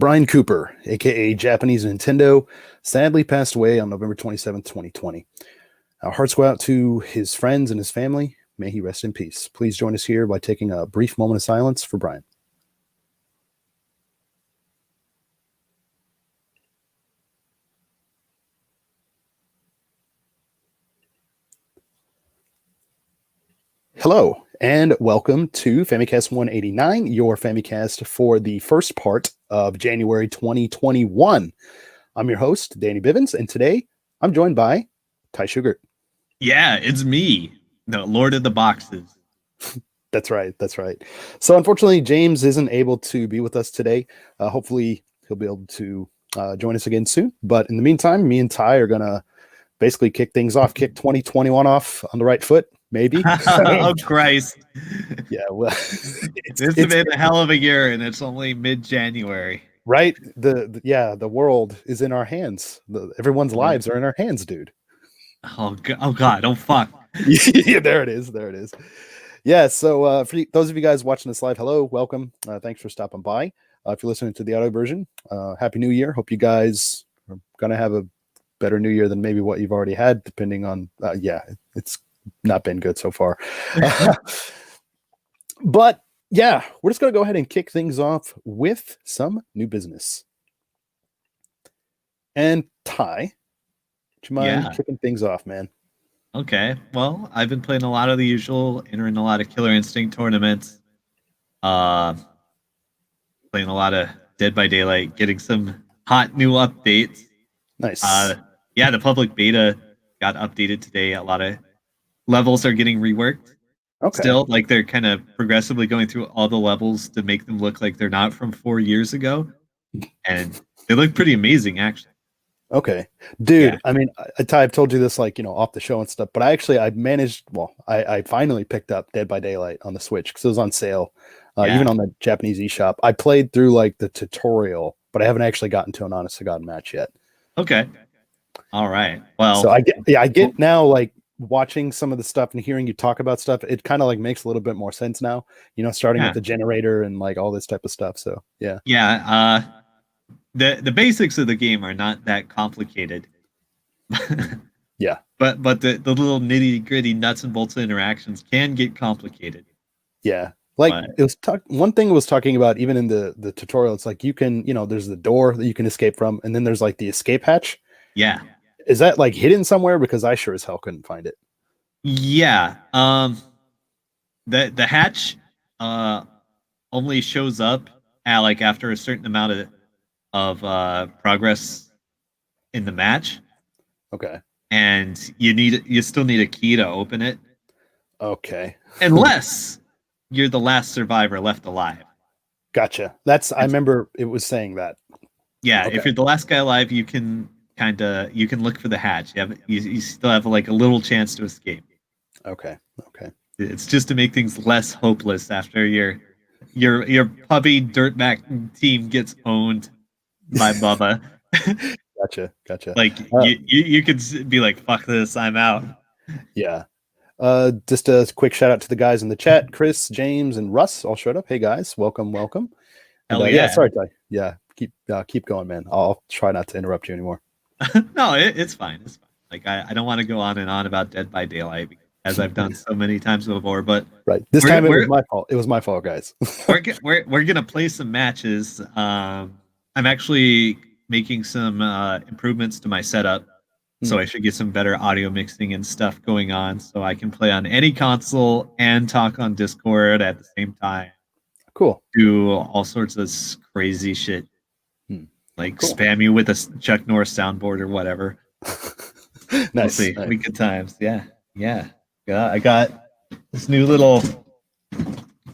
Brian Cooper, aka Japanese Nintendo, sadly passed away on November 27th, 2020. Our hearts go out to his friends and his family. May he rest in peace. Please join us here by taking a brief moment of silence for Brian. Hello, and welcome to Famicast 189, your Famicast for the first part of January 2021. I'm your host, Danny Bivens, and today I'm joined by Ty Sugar. Yeah, it's me, the Lord of the Boxes. That's right. So unfortunately, James isn't able to be with us today. Hopefully, he'll be able to join us again soon. But in the meantime, me and Ty are going to basically kick 2021 off on the right foot. Maybe. Oh, Christ. Yeah, well, it's been a hell of a year, and it's only mid-January. Right? The world is in our hands. Everyone's lives are in our hands, dude. Oh God, oh fuck. Yeah, there it is. Yeah, so for those of you guys watching this live, hello, welcome. Thanks for stopping by. If you're listening to the audio version, Happy New Year. Hope you guys are going to have a better New Year than maybe what you've already had, depending on, it's not been good so far. But yeah, we're just going to go ahead and kick things off with some new business. And Ty, would you mind kicking things off, man? Okay, well, I've been playing a lot of the usual, entering a lot of Killer Instinct tournaments, playing a lot of Dead by Daylight, getting some hot new updates. Nice. The public beta got updated today. A lot of levels are getting reworked. Okay. Still, like, they're kind of progressively going through all the levels to make them look like they're not from 4 years ago. And they look pretty amazing, actually. Okay, dude. Yeah. I mean, I've told you this, off the show and stuff, but I finally picked up Dead by Daylight on the Switch because it was on sale, even on the Japanese eShop. I played through the tutorial, but I haven't actually gotten to an honest to God match yet. Okay. All right. Well, so I get now, watching some of the stuff and hearing you talk about stuff, it kind of makes a little bit more sense now, starting with the generator and all this type of stuff. So yeah. The basics of the game are not that complicated. Yeah. But the little nitty gritty nuts and bolts interactions can get complicated. Yeah. It was one thing it was talking about even in the tutorial. It's you can, there's the door that you can escape from, and then there's the escape hatch. Yeah. Is that hidden somewhere? Because I sure as hell couldn't find it. Yeah. The hatch only shows up at after a certain amount of progress in the match. Okay. And you still need a key to open it. Okay. Unless you're the last survivor left alive. Gotcha. I remember it was saying that. Yeah, okay. If you're the last guy alive, you can look for the hatch. You still have a little chance to escape. Okay. It's just to make things less hopeless after your puppy dirtbag team gets owned by Bubba. Gotcha. You could be like, fuck this, I'm out. Yeah. Just a quick shout out to the guys in the chat. Chris, James, and Russ all showed up. Hey guys, welcome. Hell yeah. Sorry, Ty. Yeah, keep going, man. I'll try not to interrupt you anymore. No, it's fine. It's fine. I don't want to go on and on about Dead by Daylight as I've done so many times before. But right, this time it was my fault. It was my fault, guys. we're gonna play some matches. I'm actually making some improvements to my setup, so I should get some better audio mixing and stuff going on, so I can play on any console and talk on Discord at the same time. Cool. Do all sorts of crazy shit. Cool. Spam you with a Chuck Norris soundboard or whatever. Nice. We'll see. Nice. Good times. Yeah. I got this new little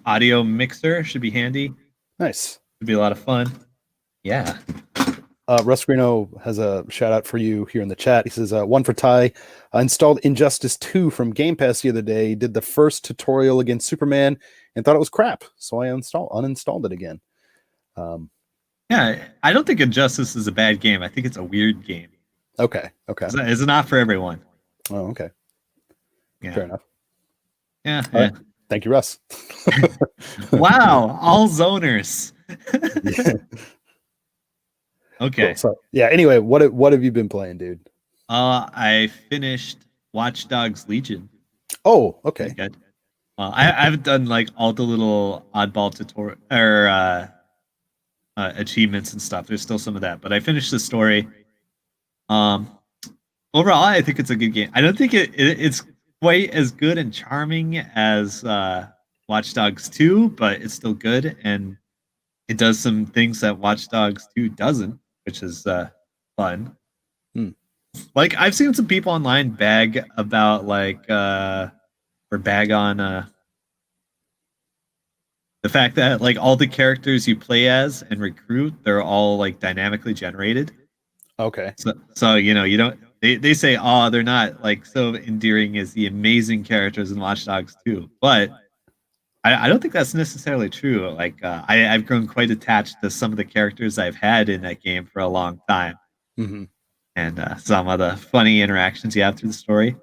audio mixer. Should be handy. Nice. Should be a lot of fun. Yeah. Russ Greeno has a shout out for you here in the chat. He says, one for Ty. I installed Injustice 2 from Game Pass the other day. Did the first tutorial against Superman and thought it was crap. So I uninstalled it again. Yeah, I don't think Injustice is a bad game. I think it's a weird game. Okay. It's not for everyone. Oh, okay. Yeah. Fair enough. Yeah. Right. Thank you, Russ. Wow, all zoners. Okay. Cool. So yeah. Anyway, what have you been playing, dude? I finished Watch Dogs Legion. Oh, Pretty okay. good. I haven't done like all the little oddball tutorial or achievements and stuff. There's still some of that, but I finished the story. Um, Overall, I think it's a good game. I don't think it's quite as good and charming as Watch Dogs 2, but it's still good, and it does some things that Watch Dogs 2 doesn't, which is fun. Hmm. Like I've seen some people online bag about like or bag on the fact that like all the characters you play as and recruit, they're all like dynamically generated. Okay. So you know, you don't they say, oh, they're not like so endearing as the amazing characters in Watch Dogs 2. But I don't think that's necessarily true. Like I've grown quite attached to some of the characters I've had in that game for a long time. Mm-hmm. And some of the funny interactions you have through the story.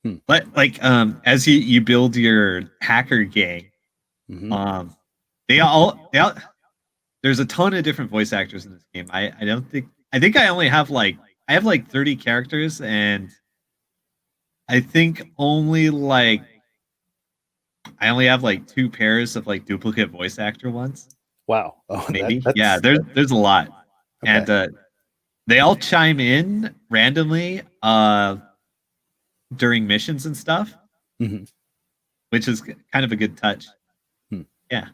Hmm. But like as you build your hacker gang, Mm-hmm. um they all there's a ton of different voice actors in this game. I don't think I think I have like 30 characters, and I think only like I only have like two pairs of like duplicate voice actor ones. Wow. Oh, Maybe. Yeah, that's there's a lot. okay. And they all chime in randomly during missions and stuff, Mm-hmm. which is kind of a good touch. Hmm. Yeah.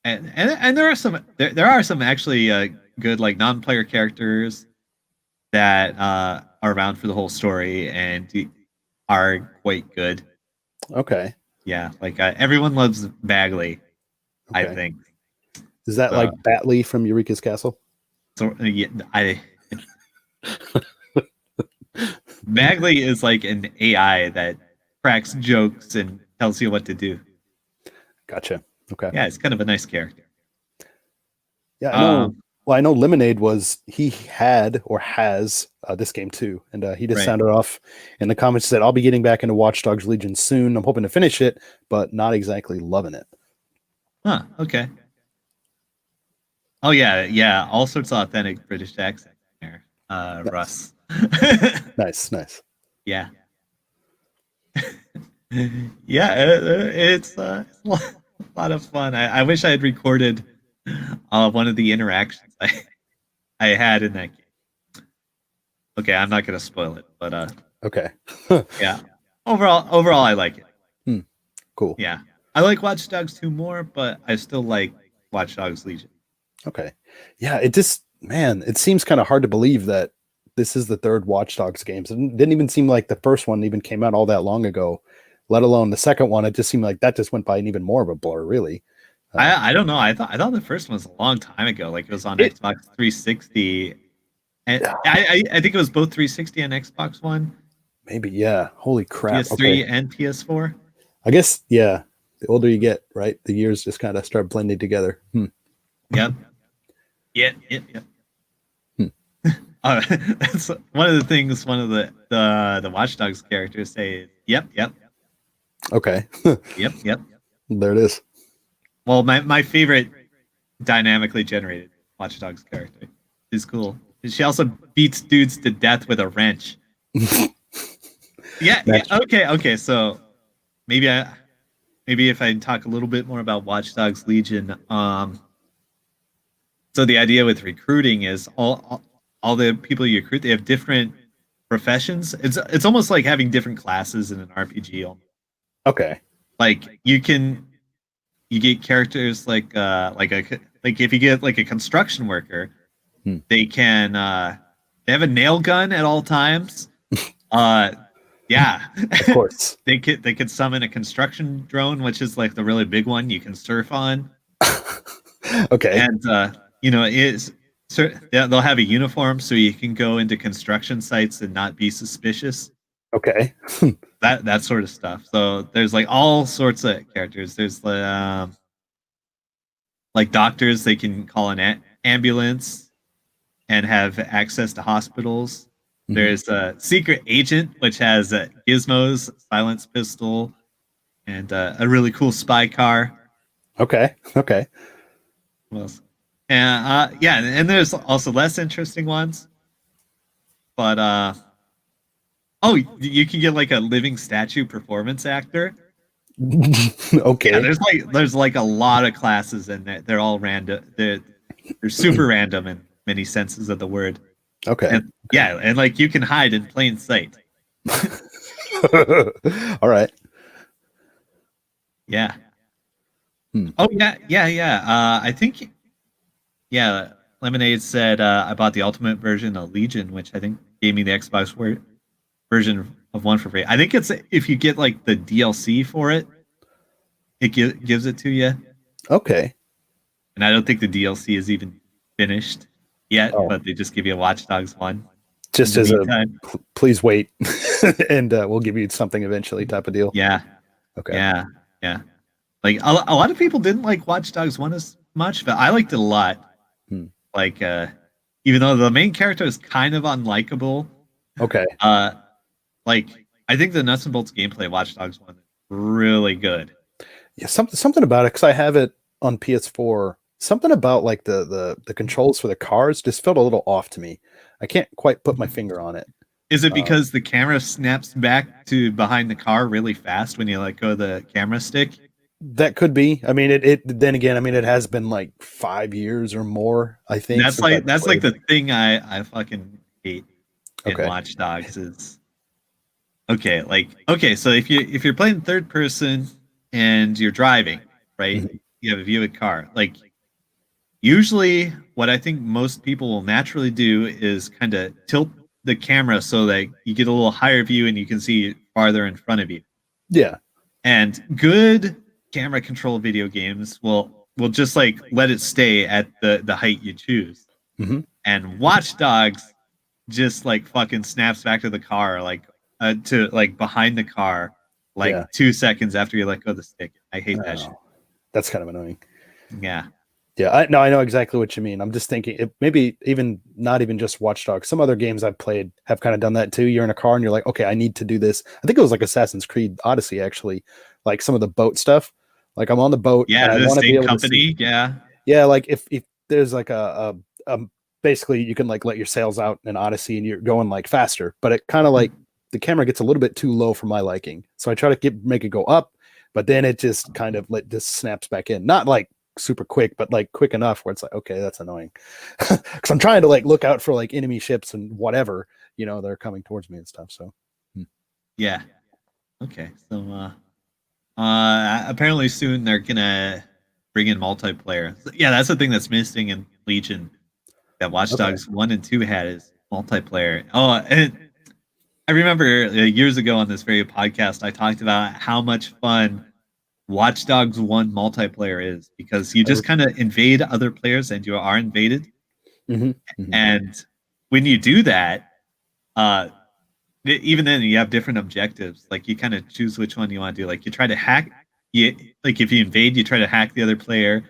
And there are some actually good like non-player characters that are around for the whole story and are quite good. Okay. Yeah, like everyone loves Bagley, I Okay. think. Is that like So, Batley from Eureka's Castle? so yeah, Bagley is like an AI that cracks jokes and tells you what to do. Gotcha. Okay. Yeah, it's kind of a nice character. Yeah, I know. Um, Well, I know Lemonade he had or has this game too, and he just right. sounded off in the comments said, "I'll be getting back into Watch Dogs Legion soon. I'm hoping to finish it, but not exactly loving it." Huh. Okay. Oh yeah, yeah. All sorts of authentic British accent there, Nice, Russ. nice, nice. Yeah. Yeah, it's a lot of fun. I wish I had recorded one of the interactions I had in that game. Okay, I'm not gonna spoil it, but Okay. yeah. Overall, I like it. Hmm, cool. Yeah, I like Watch Dogs 2 more, but I still like Watch Dogs Legion. Okay. Yeah, it just man, it seems kind of hard to believe that this is the third Watch Dogs game. It didn't even seem like the first one even came out all that long ago, let alone the second one. It just seemed like that just went by an even more of a blur, really. I don't know. I thought the first one was a long time ago. Like it was on It Xbox 360, and I think it was both 360 and Xbox One, maybe, yeah. Holy crap. PS3 Okay. and PS4. I guess, yeah. The older you get, right? The years just kind of start blending together. Yep. Yep. Hmm. That's one of the things. One of the Watch Dogs characters say, "Yep. Okay. Yep." There it is. Well, my favorite dynamically generated Watch Dogs character is cool. She also beats dudes to death with a wrench. Yeah. Okay. So maybe if I talk a little bit more about Watch Dogs Legion. So the idea with recruiting is all the people you recruit, they have different professions. It's almost like having different classes in an RPG. Okay. Like you get characters like if you get like a construction worker, Hmm. they can they have a nail gun at all times. Uh yeah. Of course. They could summon a construction drone, which is like the really big one you can surf on. Okay. And they'll have a uniform so you can go into construction sites and not be suspicious. Okay. That sort of stuff. So there's like all sorts of characters. There's like doctors, they can call an ambulance and have access to hospitals. Mhm. There's a secret agent which has gizmos, silence pistol, and a really cool spy car. Okay. Okay. What else? And yeah, and there's also less interesting ones. But oh, you can get like a living statue performance actor. Okay. Yeah, there's like a lot of classes in there. They're all random. They're super random in many senses of the word. Okay. And yeah, and like you can hide in plain sight. All right. Yeah. Hmm. Oh yeah. I think yeah. Lemonade said I bought the ultimate version of Legion, which I think gave me the Xbox version of one for free. I think it's if you get like the DLC for it, it gives it to you. Okay. And I don't think the DLC is even finished yet, Oh, but they just give you a Watch Dogs one in just the as a meantime. please wait, and we'll give you something eventually type of deal. Yeah, Okay. yeah. Like a lot of people didn't like Watch Dogs one as much, but I liked it a lot. Hmm. Like even though the main character is kind of unlikable, Okay. uh, like I think the nuts and bolts gameplay of Watch Dogs one is really good. Yeah, something about it because I have it on PS4. Something about like the controls for the cars just felt a little off to me. I can't quite put my finger on it. Is it Um, because the camera snaps back to behind the car really fast when you let go of the camera stick? that could be. I mean, it. Then again, I mean, it has been like 5 years or more, I think, since I That's like played. the thing I fucking hate in Okay. Watch Dogs is okay, like okay, so if you're playing third person and you're driving, right? Mhm. You have a view of a car. Like usually what I think most people will naturally do is kind of tilt the camera so that you get a little higher view and you can see farther in front of you. Yeah. And good camera control video games will just like let it stay at the height you choose. Hmm. And Watch Dogs just like fucking snaps back to the car like to like behind the car Yeah. like 2 seconds after you let go of the stick. I hate that shit. Oh, that's kind of annoying. Yeah. Yeah, I know exactly what you mean. I'm just thinking it maybe even not even just Watch Dogs. Some other games I've played have kind of done that too. You're in a car and you're like, okay, I need to do this. I think it was like Assassin's Creed Odyssey, actually, like some of the boat stuff. Like I'm on the boat and Yeah, I the want to be same able to see. company. Yeah. Yeah, like if there's like a basically you can like let your sails out in Odyssey and you're going like faster, but it kind of like the camera gets a little bit too low for my liking. So I try to make it go up, but then it just kind of just snaps back in. Not like super quick, but like quick enough where it's like, okay, that's annoying. Because I'm trying to like look out for like enemy ships and whatever, they're coming towards me and stuff. So Yeah. Okay. So apparently soon they're gonna bring in multiplayer. So, yeah, that's the thing that's missing in Legion that Watch okay. Dogs 1 and 2 had is multiplayer. Oh, and I remember years ago on this very podcast, I talked about how much fun Watch Dogs 1 multiplayer is because you just kind of invade other players and you are invaded. Mm-hmm, mm-hmm. And when you do that, uh, even then you have different objectives. Like you kind of choose which one you want to do. Like you try to hack, like if you invade, you try to hack the other player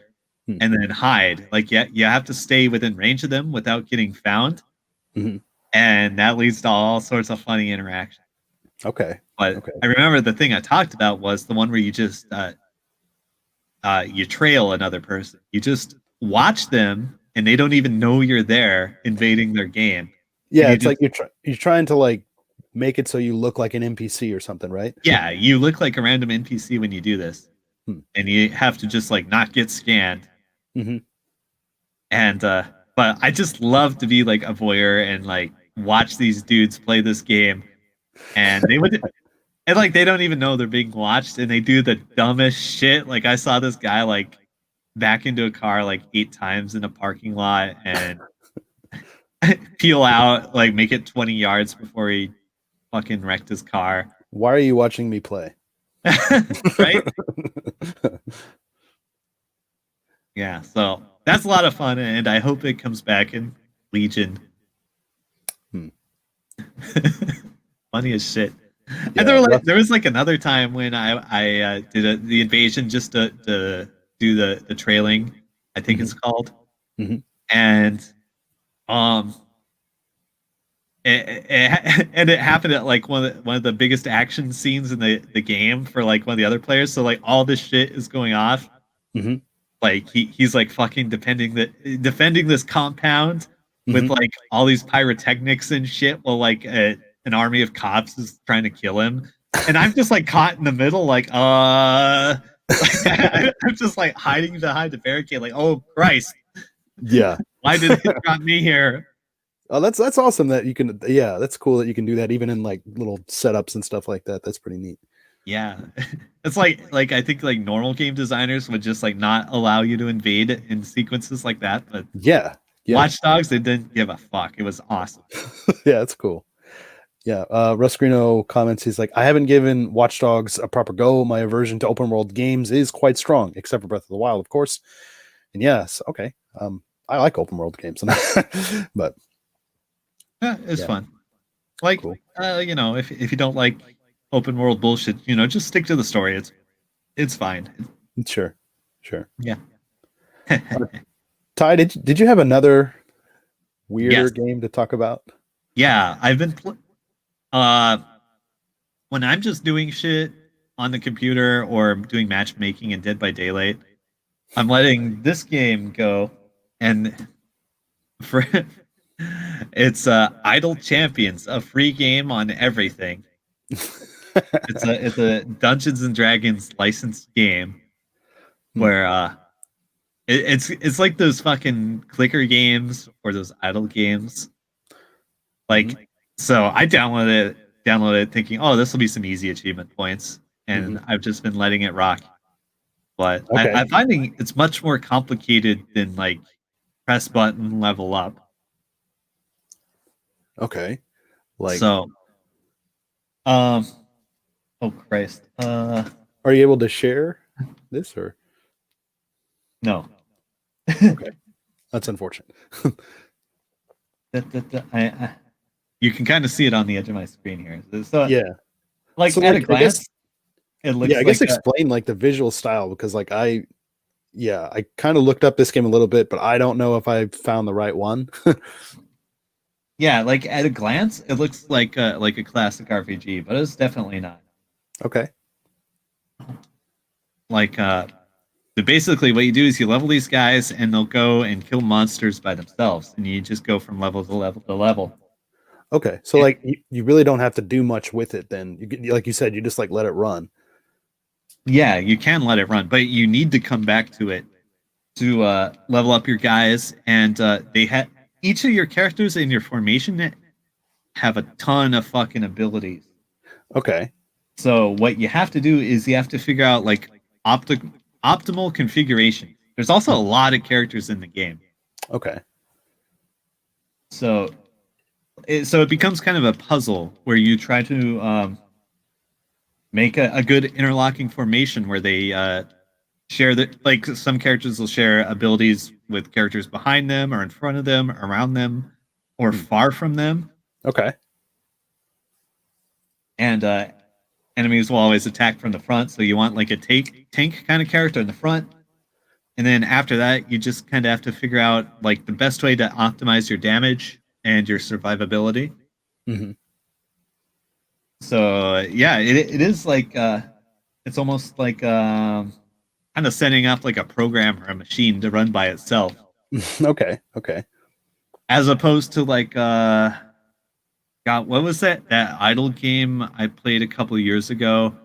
Hmm. and then hide. Like you have to stay within range of them without getting found. Mm-hmm. And that leads to all sorts of funny interactions. Okay. But Okay. I remember the thing I talked about was the one where you just you trail another person. You just watch them, and they don't even know you're there, invading their game. And Yeah, you it's just like you're trying to like make it so you look like an NPC or something, right? yeah, you look like a random NPC when you do this, Hmm. and you have to just like not get scanned. Mm-hmm. And but I just love to be like a voyeur and like watch these dudes play this game, and they would. And like they don't even know they're being watched, and they do the dumbest shit. Like I saw this guy like back into a car like 8 times in a parking lot and peel out, like make it 20 yards before he fucking wrecked his car. Why are you watching me play? Right? Yeah, so that's a lot of fun, and I hope it comes back in Legion. Hmm. Funny as shit. Yeah, And there was like another time when I did the invasion just to do the trailing, I think it's called, Mhm. and um and it happened at like one of the biggest action scenes in the game for like one of the other players. So like all this shit is going off, Mhm. like he's like fucking defending this compound with Mhm. like all these pyrotechnics and shit while like an army of cops is trying to kill him, and I'm just like caught in the middle, like I'm just like hiding behind the barricade, like, oh Christ, Yeah. why did it drop me here? Oh, that's awesome that you can. Yeah, that's cool that you can do that even in like little setups and stuff like that. That's pretty neat. Yeah, it's like I think like normal game designers would just like not allow you to invade in sequences like that, but Yeah, yeah, Watch Dogs, they didn't give a fuck. It was awesome. yeah. That's cool. Yeah. Ruscrino comments. He's like, I haven't given Watch Dogs a proper go. My aversion to open world games is quite strong, except for Breath of the Wild, of course. And yes, okay. I like open world games, but Yeah, it's yeah, fun. Like, cool. you know, if you don't like open world bullshit, you know, just stick to the story. It's fine. Sure, sure. Yeah. Ty, did you have another weirder Yes. game to talk about? Yeah, I've been uh when I'm just doing shit on the computer or doing matchmaking in Dead by Daylight, I'm letting this game go, and for it's Idle Champions, a free game on everything. It's a Dungeons and Dragons licensed game Hmm. where it's like those fucking clicker games or those idle games. Mhm. Like, so I downloaded it thinking, oh, this will be some easy achievement points, Mhm. and I've just been letting it rock. But Okay. I'm finding it's much more complicated than like press button level up. Okay. Like, So, um, oh Christ, are you able to share this or? no. Okay, that's unfortunate. You can kind of see it on the edge of my screen here. So, Yeah. like So, at a like, glance, it yeah, looks I guess like explain like the visual style because, like, I kind of looked up this game a little bit, but I don't know if I found the right one. yeah, like at a glance, it looks like a classic RPG, but it's definitely not. Okay. Like basically what you do is you level these guys and they'll go and kill monsters by themselves, and you just go from level to level to level. Okay. So, And, like, you really don't have to do much with it then. Like you said, you just like let it run. yeah, you can let it run, but you need to come back to it to level up your guys, and they have each of your characters in your formation have a ton of fucking abilities. Okay. So what you have to do is you have to figure out like optimal configuration. There's also a lot of characters in the game, Okay. so it becomes kind of a puzzle where you try to make a good interlocking formation where they share the like some characters will share abilities with characters behind them or in front of them, around them, or Hmm. far from them, Okay. and enemies will always attack from the front. So you want like a tank kind of character in the front, and then after that, you just kind of have to figure out like the best way to optimize your damage and your survivability. Hmm. So yeah, it is like it's almost like kind of setting up like a program or a machine to run by itself, Okay. Okay. as opposed to like God, what was that idle game I played a couple of years ago?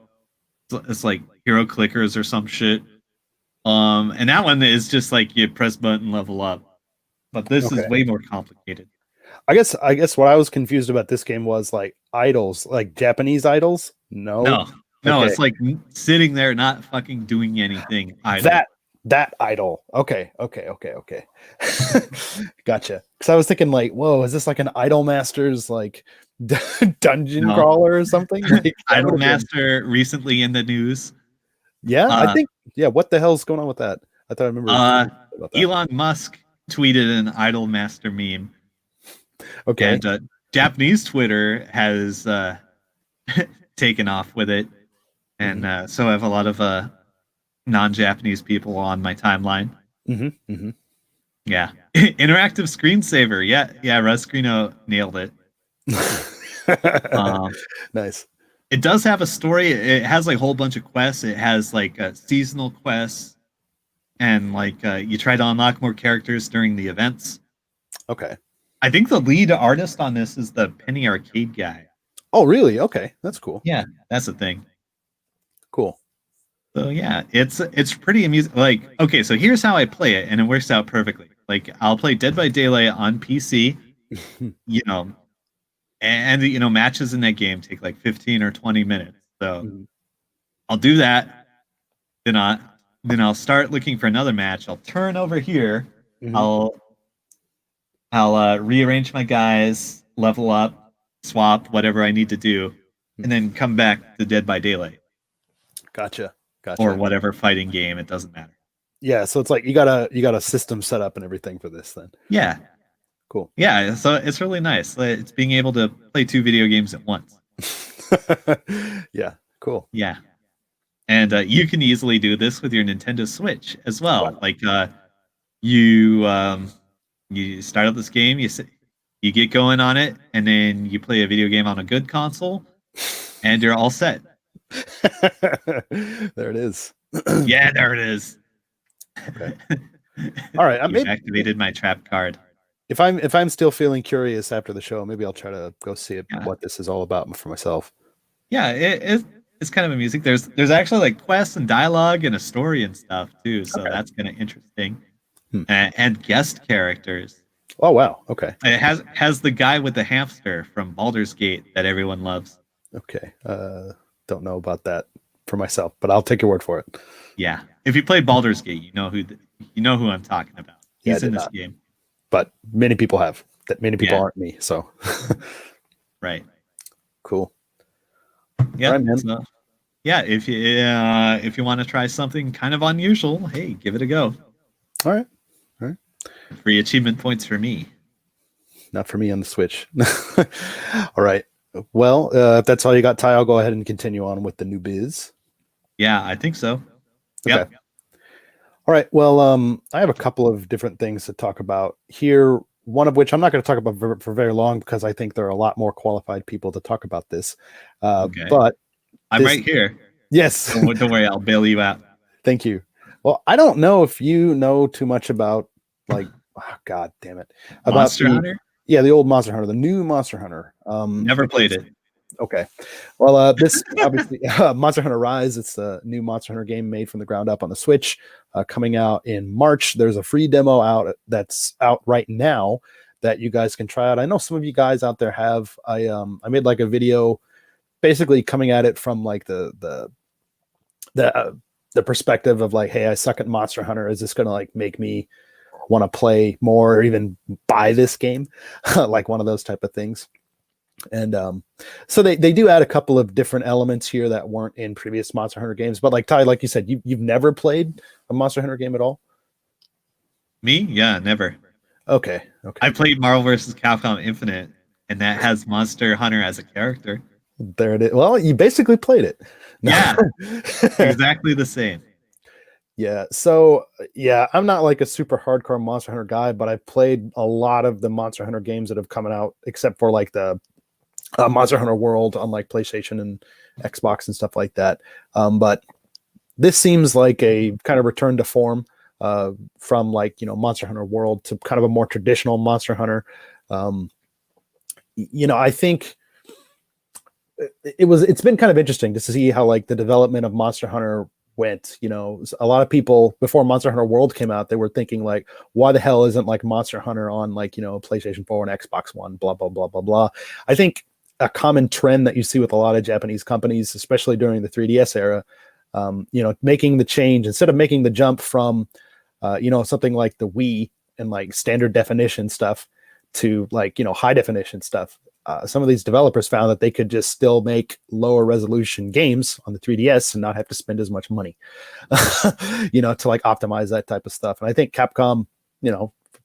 It's like Hero Clickers or some shit. And that one is just like you press button level up, but this is Okay. way more complicated. I guess what I was confused about this game was like idols, like Japanese idols. No. No, Okay. it's like sitting there not fucking doing anything idle. That idol. Okay. Okay. Okay. Okay. Gotcha. Because I was thinking like, whoa, is this like an Idol Masters like dungeon No, crawler or something? Like that would Idol have been. Master recently in the news. Yeah, I Uh, think. Yeah. What the hell's going on with that? I thought I remember uh, about that. Elon Musk tweeted an Idol Master meme, Okay. and Japanese Twitter has taken off with it, Hmm. and so have a lot of non-Japanese people on my timeline. Hmm. Hmm. Yeah, interactive screensaver. Yeah, Ruscrino nailed it. Um, Nice. it does have a story. It has like a whole bunch of quests. It has like seasonal quests. and like you try to unlock more characters during the events. Okay. I think the lead artist on this is the Penny Arcade guy. Oh, really? Okay, that's cool. Yeah, that's the thing. Cool. So yeah, it's pretty amusing. Like, okay, so here's how I play it, and it works out perfectly. Like, I'll play Dead by Daylight on PC, you know, and matches in that game take like 15 or 20 minutes. So Mhm. I'll do that. Then I'll start looking for another match. I'll turn over here. Mhm. I'll rearrange my guys, level up, swap whatever I need to do, and then come back to Dead by Daylight Gotcha. or Gotcha. whatever fighting game. It doesn't matter. Yeah, so it's like you got a system set up and everything for this then. Yeah, Cool. yeah. So it's really nice. It's being able to play 2 video games at once. Yeah, cool. Yeah, and you can easily do this with your Nintendo Switch as well. Wow. Like you start up this game, you get going on it, and then you play a video game on a good console, and you're all set. There it is. Yeah, there it is. Okay. All right, You've activated my trap card. if I'm still feeling curious after the show, maybe I'll try to go see Yeah. what this is all about for myself. Yeah, it's kind of amusing. There's actually like quests and dialogue and a story and stuff too, so Okay. that's kind of interesting. Hmm. And guest characters. Oh wow. Okay. It has the guy with the hamster from Baldur's Gate that everyone loves. Okay. Don't know about that for myself, but I'll take your word for it. Yeah, if you played Baldur's Gate, you know who I'm talking about. Yeah, I He's did in this not. game, But many people have. That many people Yeah. aren't me. So right? cool. Yeah, All right, man. so, yeah. If you want to try something kind of unusual, hey, give it a go. All right. Free achievement points for me. Not for me on the Switch. All right. Well, if that's all you got, Ty, I'll go ahead and continue on with the new biz. Yeah, I think so. Okay. Yep. All right. Well, I have a couple of different things to talk about here. One of which I'm not going to talk about for very long because I think there are a lot more qualified people to talk about this. Okay. But I'm right here. yes, Don't worry, I'll bail you out. thank you. Well, I don't know if you know too much about like, oh, God damn it, about Monster Hunter? Yeah, the old Monster Hunter, the new Monster Hunter. Never played it. Okay. Well, this obviously Monster Hunter Rise. It's a new Monster Hunter game made from the ground up on the Switch, coming out in March. There's a free demo out that's out right now that you guys can try out. I know some of you guys out there have. I made like a video, basically coming at it from like the perspective of like, hey, I suck at Monster Hunter. Is this gonna like make me want to play more or even buy this game? Like one of those type of things. And so they do add a couple of different elements here that weren't in previous Monster Hunter games. But like Ty, like you said, you've never played a Monster Hunter game at all? Me? Yeah, never. Okay. I played Marvel vs. Capcom Infinite, and that has Monster Hunter as a character. There it is. Well, you basically played it. Yeah, exactly the same. Yeah. So yeah, I'm not like a super hardcore Monster Hunter guy, but I played a lot of the Monster Hunter games that have come out, except for like the Monster Hunter World on like PlayStation and Xbox and stuff like that. But this seems like a kind of return to form from like, Monster Hunter World to kind of a more traditional Monster Hunter. I think it's been kind of interesting to see how like the development of Monster Hunter went. A lot of people before Monster Hunter World came out, they were thinking like, why the hell isn't like Monster Hunter on like, PlayStation 4 and Xbox One, blah, blah, blah, blah, blah. I think a common trend that you see with a lot of Japanese companies, especially during the 3DS era, making the change instead of making the jump from, something like the Wii and like standard definition stuff to like, high definition stuff. Some of these developers found that they could just still make lower resolution games on the 3DS and not have to spend as much money, to like optimize that type of stuff. And I think Capcom,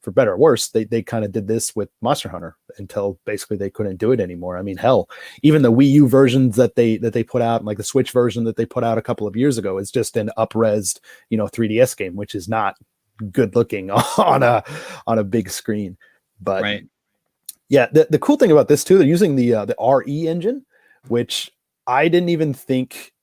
for better or worse, they kind of did this with Monster Hunter until basically they couldn't do it anymore. I mean, hell, even the Wii U versions that they put out, and like the Switch version that they put out a couple of years ago, is just an up-resed, 3DS game, which is not good looking on a big screen. But right. Yeah, the cool thing about this too, they're using the RE engine, which I didn't even think.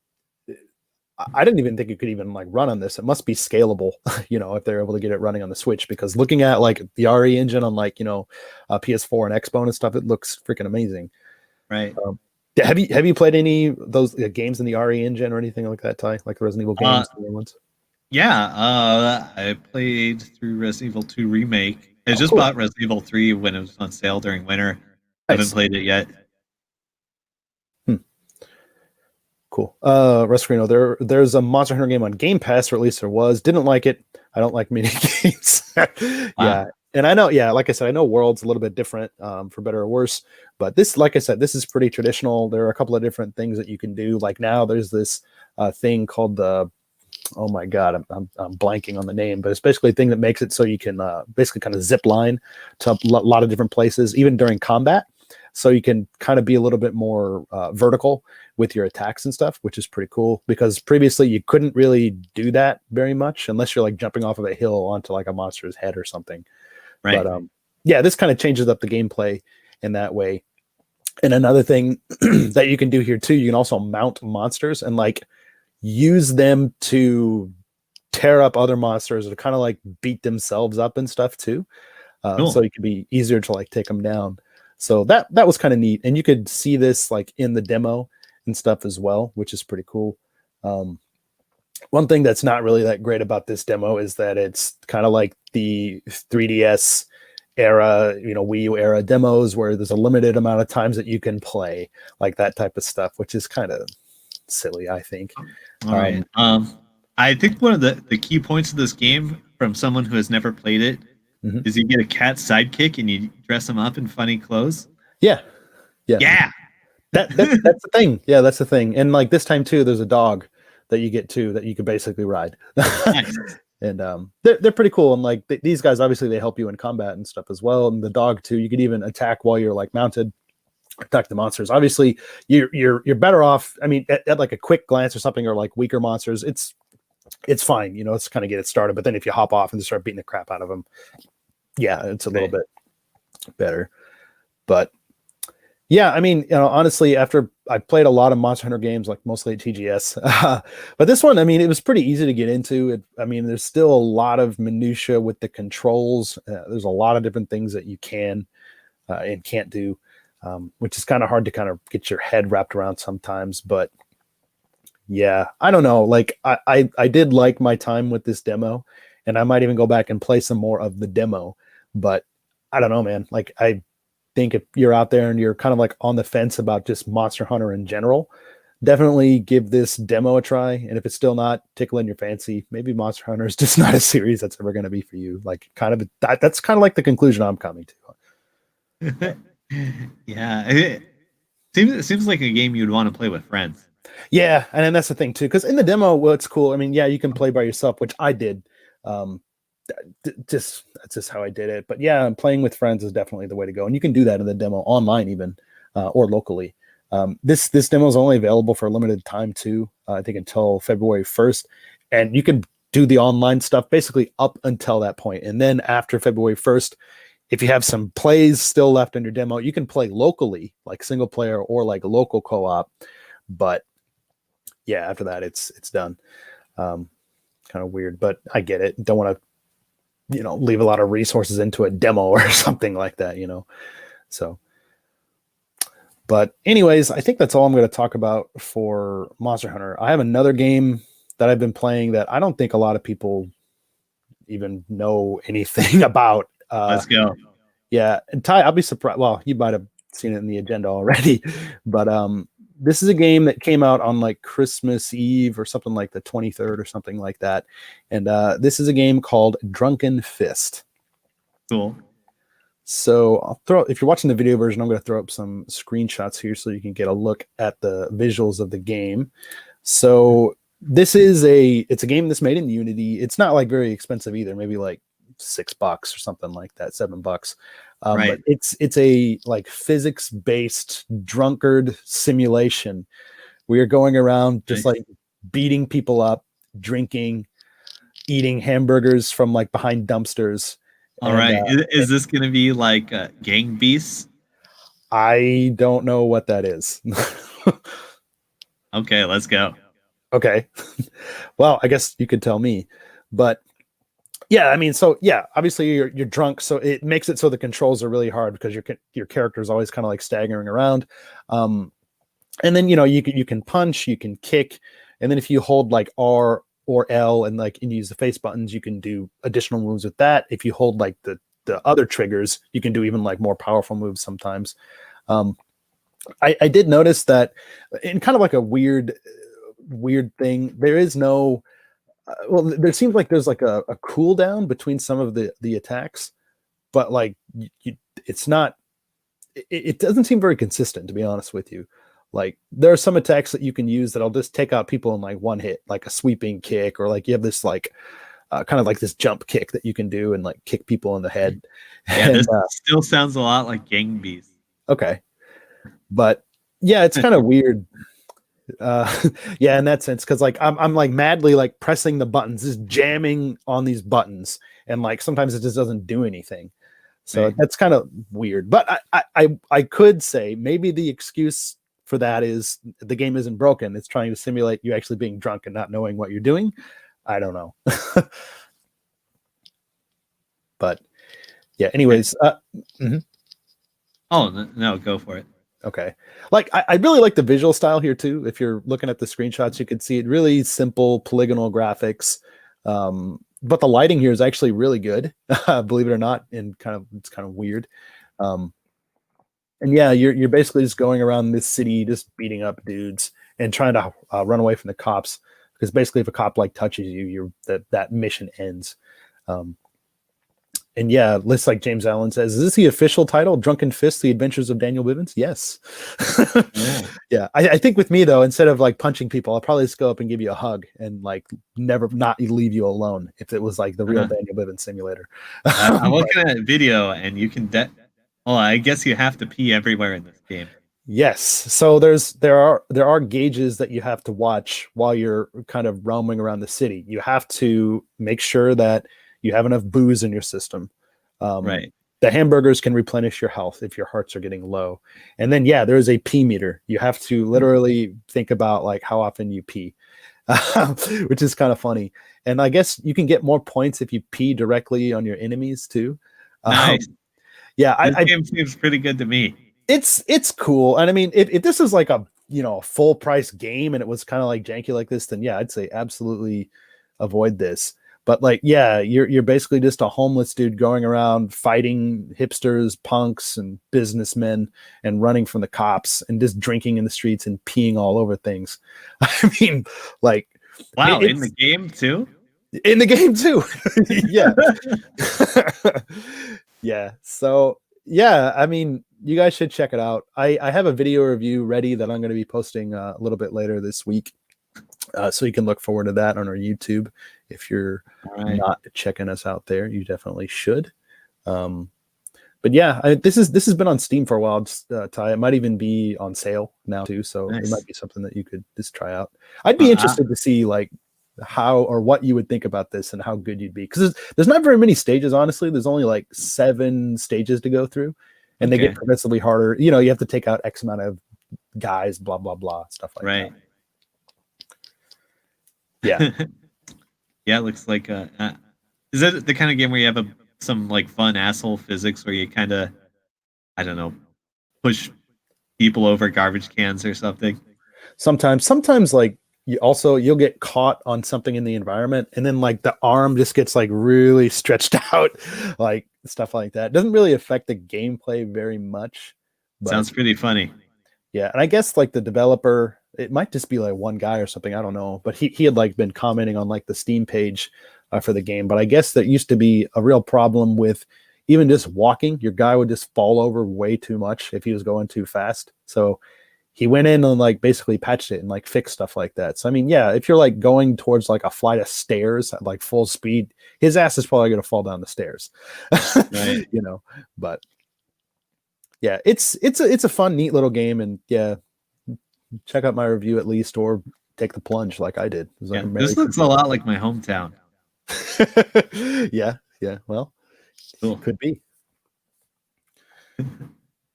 I didn't even think it could even like run on this. It must be scalable, if they're able to get it running on the Switch, because looking at like the RE engine on like, PS4 and Xbone and stuff, it looks freaking amazing. Right. Have you played any of those games in the RE engine or anything like that, Ty? Like the Resident Evil games, the ones? Yeah, I played through Resident Evil 2 Remake. I just Cool. bought Resident Evil 3 when it was on sale during winter. I haven't Nice. played it yet. Cool. Rescarino, there's a Monster Hunter game on Game Pass, or at least there was. Didn't like it. I don't like mini games. Wow. Yeah. And I know, like I said, I know World's a little bit different, for better or worse. But this, like I said, this is pretty traditional. There are a couple of different things that you can do. Like now there's this thing called the, oh my God, I'm blanking on the name, but it's basically a thing that makes it so you can basically kind of zip line to a lot of different places, even during combat. So you can kind of be a little bit more vertical with your attacks and stuff, which is pretty cool, because previously you couldn't really do that very much unless you're like jumping off of a hill onto like a monster's head or something. Right. But yeah, this kind of changes up the gameplay in that way. And another thing that you can do here too, you can also mount monsters and like use them to tear up other monsters or kind of like beat themselves up and stuff too. Cool. So it can be easier to like take them down. So that was kind of neat. And you could see this like in the demo and stuff as well, which is pretty cool. One thing that's not really that great about this demo is that it's kind of like the 3DS era, Wii U era demos where there's a limited amount of times that you can play, like that type of stuff, which is kind of silly, I think. All right. I think one of the key points of this game from someone who has never played it is you get a cat sidekick and you dress him up in funny clothes. Yeah. That's the thing. Yeah, that's the thing. And like this time too, there's a dog that you get to that you can basically ride. Nice. And they're pretty cool. And like these guys, obviously they help you in combat and stuff as well. And the dog too, you could even attack while you're like mounted, attack the monsters. Obviously you're better off. I mean, at like a quick glance or something, or like weaker monsters, it's fine. It's kind of get it started. But then if you hop off and start beating the crap out of them, yeah, it's a little bit better. But yeah, I mean, honestly, after I played a lot of Monster Hunter games, like mostly at TGS, but this one, I mean, it was pretty easy to get into. I mean, there's still a lot of minutia with the controls. There's a lot of different things that you can and can't do, which is kind of hard to kind of get your head wrapped around sometimes. But yeah, I don't know. Like I did like my time with this demo, and I might even go back and play some more of the demo. But I don't know, man. Like I think if you're out there and you're kind of like on the fence about just Monster Hunter in general, definitely give this demo a try. And if it's still not tickling your fancy, maybe Monster Hunter is just not a series that's ever going to be for you. Like that's kind of like the conclusion I'm coming to. Yeah, it seems like a game you'd want to play with friends. Yeah, and then that's the thing too, because in the demo, what's cool, I mean, yeah, you can play by yourself, which I did. That's just how I did it. But yeah, playing with friends is definitely the way to go, and you can do that in the demo online even, or locally. This demo is only available for a limited time too. I think until February 1st, and you can do the online stuff basically up until that point, and then after February 1st, if you have some plays still left in your demo, you can play locally, like single player or like local co-op. But yeah, after that, it's done. Kind of weird, but I get it. Don't want to leave a lot of resources into a demo or something like that, so. But anyways, I think that's all I'm going to talk about for Monster Hunter. I have another game that I've been playing that I don't think a lot of people even know anything about. Let's go. Yeah, and Ty, I'll be surprised. Well, you might have seen it in the agenda already, but this is a game that came out on like Christmas Eve or something, like the 23rd or something like that. And this is a game called Drunken Fist. Cool. So if you're watching the video version, I'm going to throw up some screenshots here so you can get a look at the visuals of the game. So it's a game that's made in Unity. It's not like very expensive either, maybe like $6 or something like that, $7. Right. But it's a like physics-based drunkard simulation. We are going around just like beating people up, drinking, eating hamburgers from like behind dumpsters. All right. Is this going to be like Gang Beasts? I don't know what that is. Okay, let's go. Okay. Well, I guess you could tell me. But yeah, I mean, so yeah, obviously you're drunk, so it makes it so the controls are really hard because your character is always kind of like staggering around. Um, and then you can punch, you can kick, and then if you hold like R or L and use the face buttons, you can do additional moves with that. If you hold like the other triggers, you can do even like more powerful moves sometimes. Um, I did notice that in kind of like a weird thing, there is no well, there seems like there's like a cooldown between some of the attacks, but like it's not. It doesn't seem very consistent, to be honest with you. Like there are some attacks that you can use that'll just take out people in like one hit, like a sweeping kick, or like you have this like kind of like this jump kick that you can do and like kick people in the head. Yeah, And this still sounds a lot like Gang Beasts. okay, but yeah, it's kind of weird. Yeah, in that sense, because like I'm like madly like pressing the buttons, just jamming on these buttons, and like sometimes it just doesn't do anything. So Right. that's kind of weird. But I could say maybe the excuse for that is the game isn't broken. It's trying to simulate you actually being drunk and not knowing what you're doing. I don't know. But yeah, anyways, mhm. Oh no, go for it. Okay. Like I really like the visual style here too. If you're looking at the screenshots, you can see it really simple polygonal graphics. But the lighting here is actually really good, believe it or not, and it's kind of weird. Um, and yeah, you're basically just going around this city, just beating up dudes and trying to run away from the cops. Because basically, if a cop like touches you, that mission ends. Um, and yeah, list like James Allen says, is this the official title? Drunken Fist: The Adventures of Daniel Bivens? Yes. Oh. Yeah, I think with me though, instead of like punching people, I'll probably just go up and give you a hug and like never not leave you alone if it was like the real Daniel Bivens simulator. I'm looking at a video, and you can. Oh, I guess you have to pee everywhere in this game. Yes. So there are gauges that you have to watch while you're kind of roaming around the city. You have to make sure that you have enough booze in your system. Um, Right. the hamburgers can replenish your health if your hearts are getting low. And then yeah, there's a pee meter. You have to literally think about like how often you pee, which is kind of funny. And I guess you can get more points if you pee directly on your enemies too. Nice. Yeah, This game seems pretty good to me. it's cool. And I mean, if this is like a a full price game and it was kind of like janky like this, then yeah, I'd say absolutely avoid this. But like, yeah, you're basically just a homeless dude going around fighting hipsters, punks, and businessmen, and running from the cops, and just drinking in the streets and peeing all over things. I mean, like, Wow, in it's the game too? in the game too. Yeah. Yeah. So yeah, I mean, you guys should check it out. I have a video review ready that I'm going to be posting a little bit later this week. So you can look forward to that on our YouTube. If you're not checking us out there, you definitely should. But yeah, this has been on Steam for a while, Ty. It might even be on sale now too, so Nice. it might be something that you could just try out. I'd be interested to see like how or what you would think about this and how good you'd be, because there's not very many stages, honestly. There's only like 7 stages to go through, and they get progressively harder. You have to take out X amount of guys, blah blah blah, stuff like that. Yeah. Yeah, it looks like is it the kind of game where you have some like fun asshole physics where you kind of, I don't know, push people over garbage cans or something? Sometimes like you'll get caught on something in the environment, and then like the arm just gets like really stretched out, like stuff like that. It doesn't really affect the gameplay very much, but Sounds pretty funny. yeah. And I guess like the developer, it might just be like one guy or something, I don't know, but he had like been commenting on like the Steam page for the game. But I guess there used to be a real problem with even just walking. Your guy would just fall over way too much if he was going too fast. So he went in and like basically patched it and like fixed stuff like that. So I mean, yeah, if you're like going towards like a flight of stairs at like full speed, his ass is probably going to fall down the stairs. Right. But yeah, it's a fun, neat little game, and yeah, check out my review at least, or take the plunge like I did. Yeah, this looks a lot like my hometown. Yeah. Well, Cool. could be.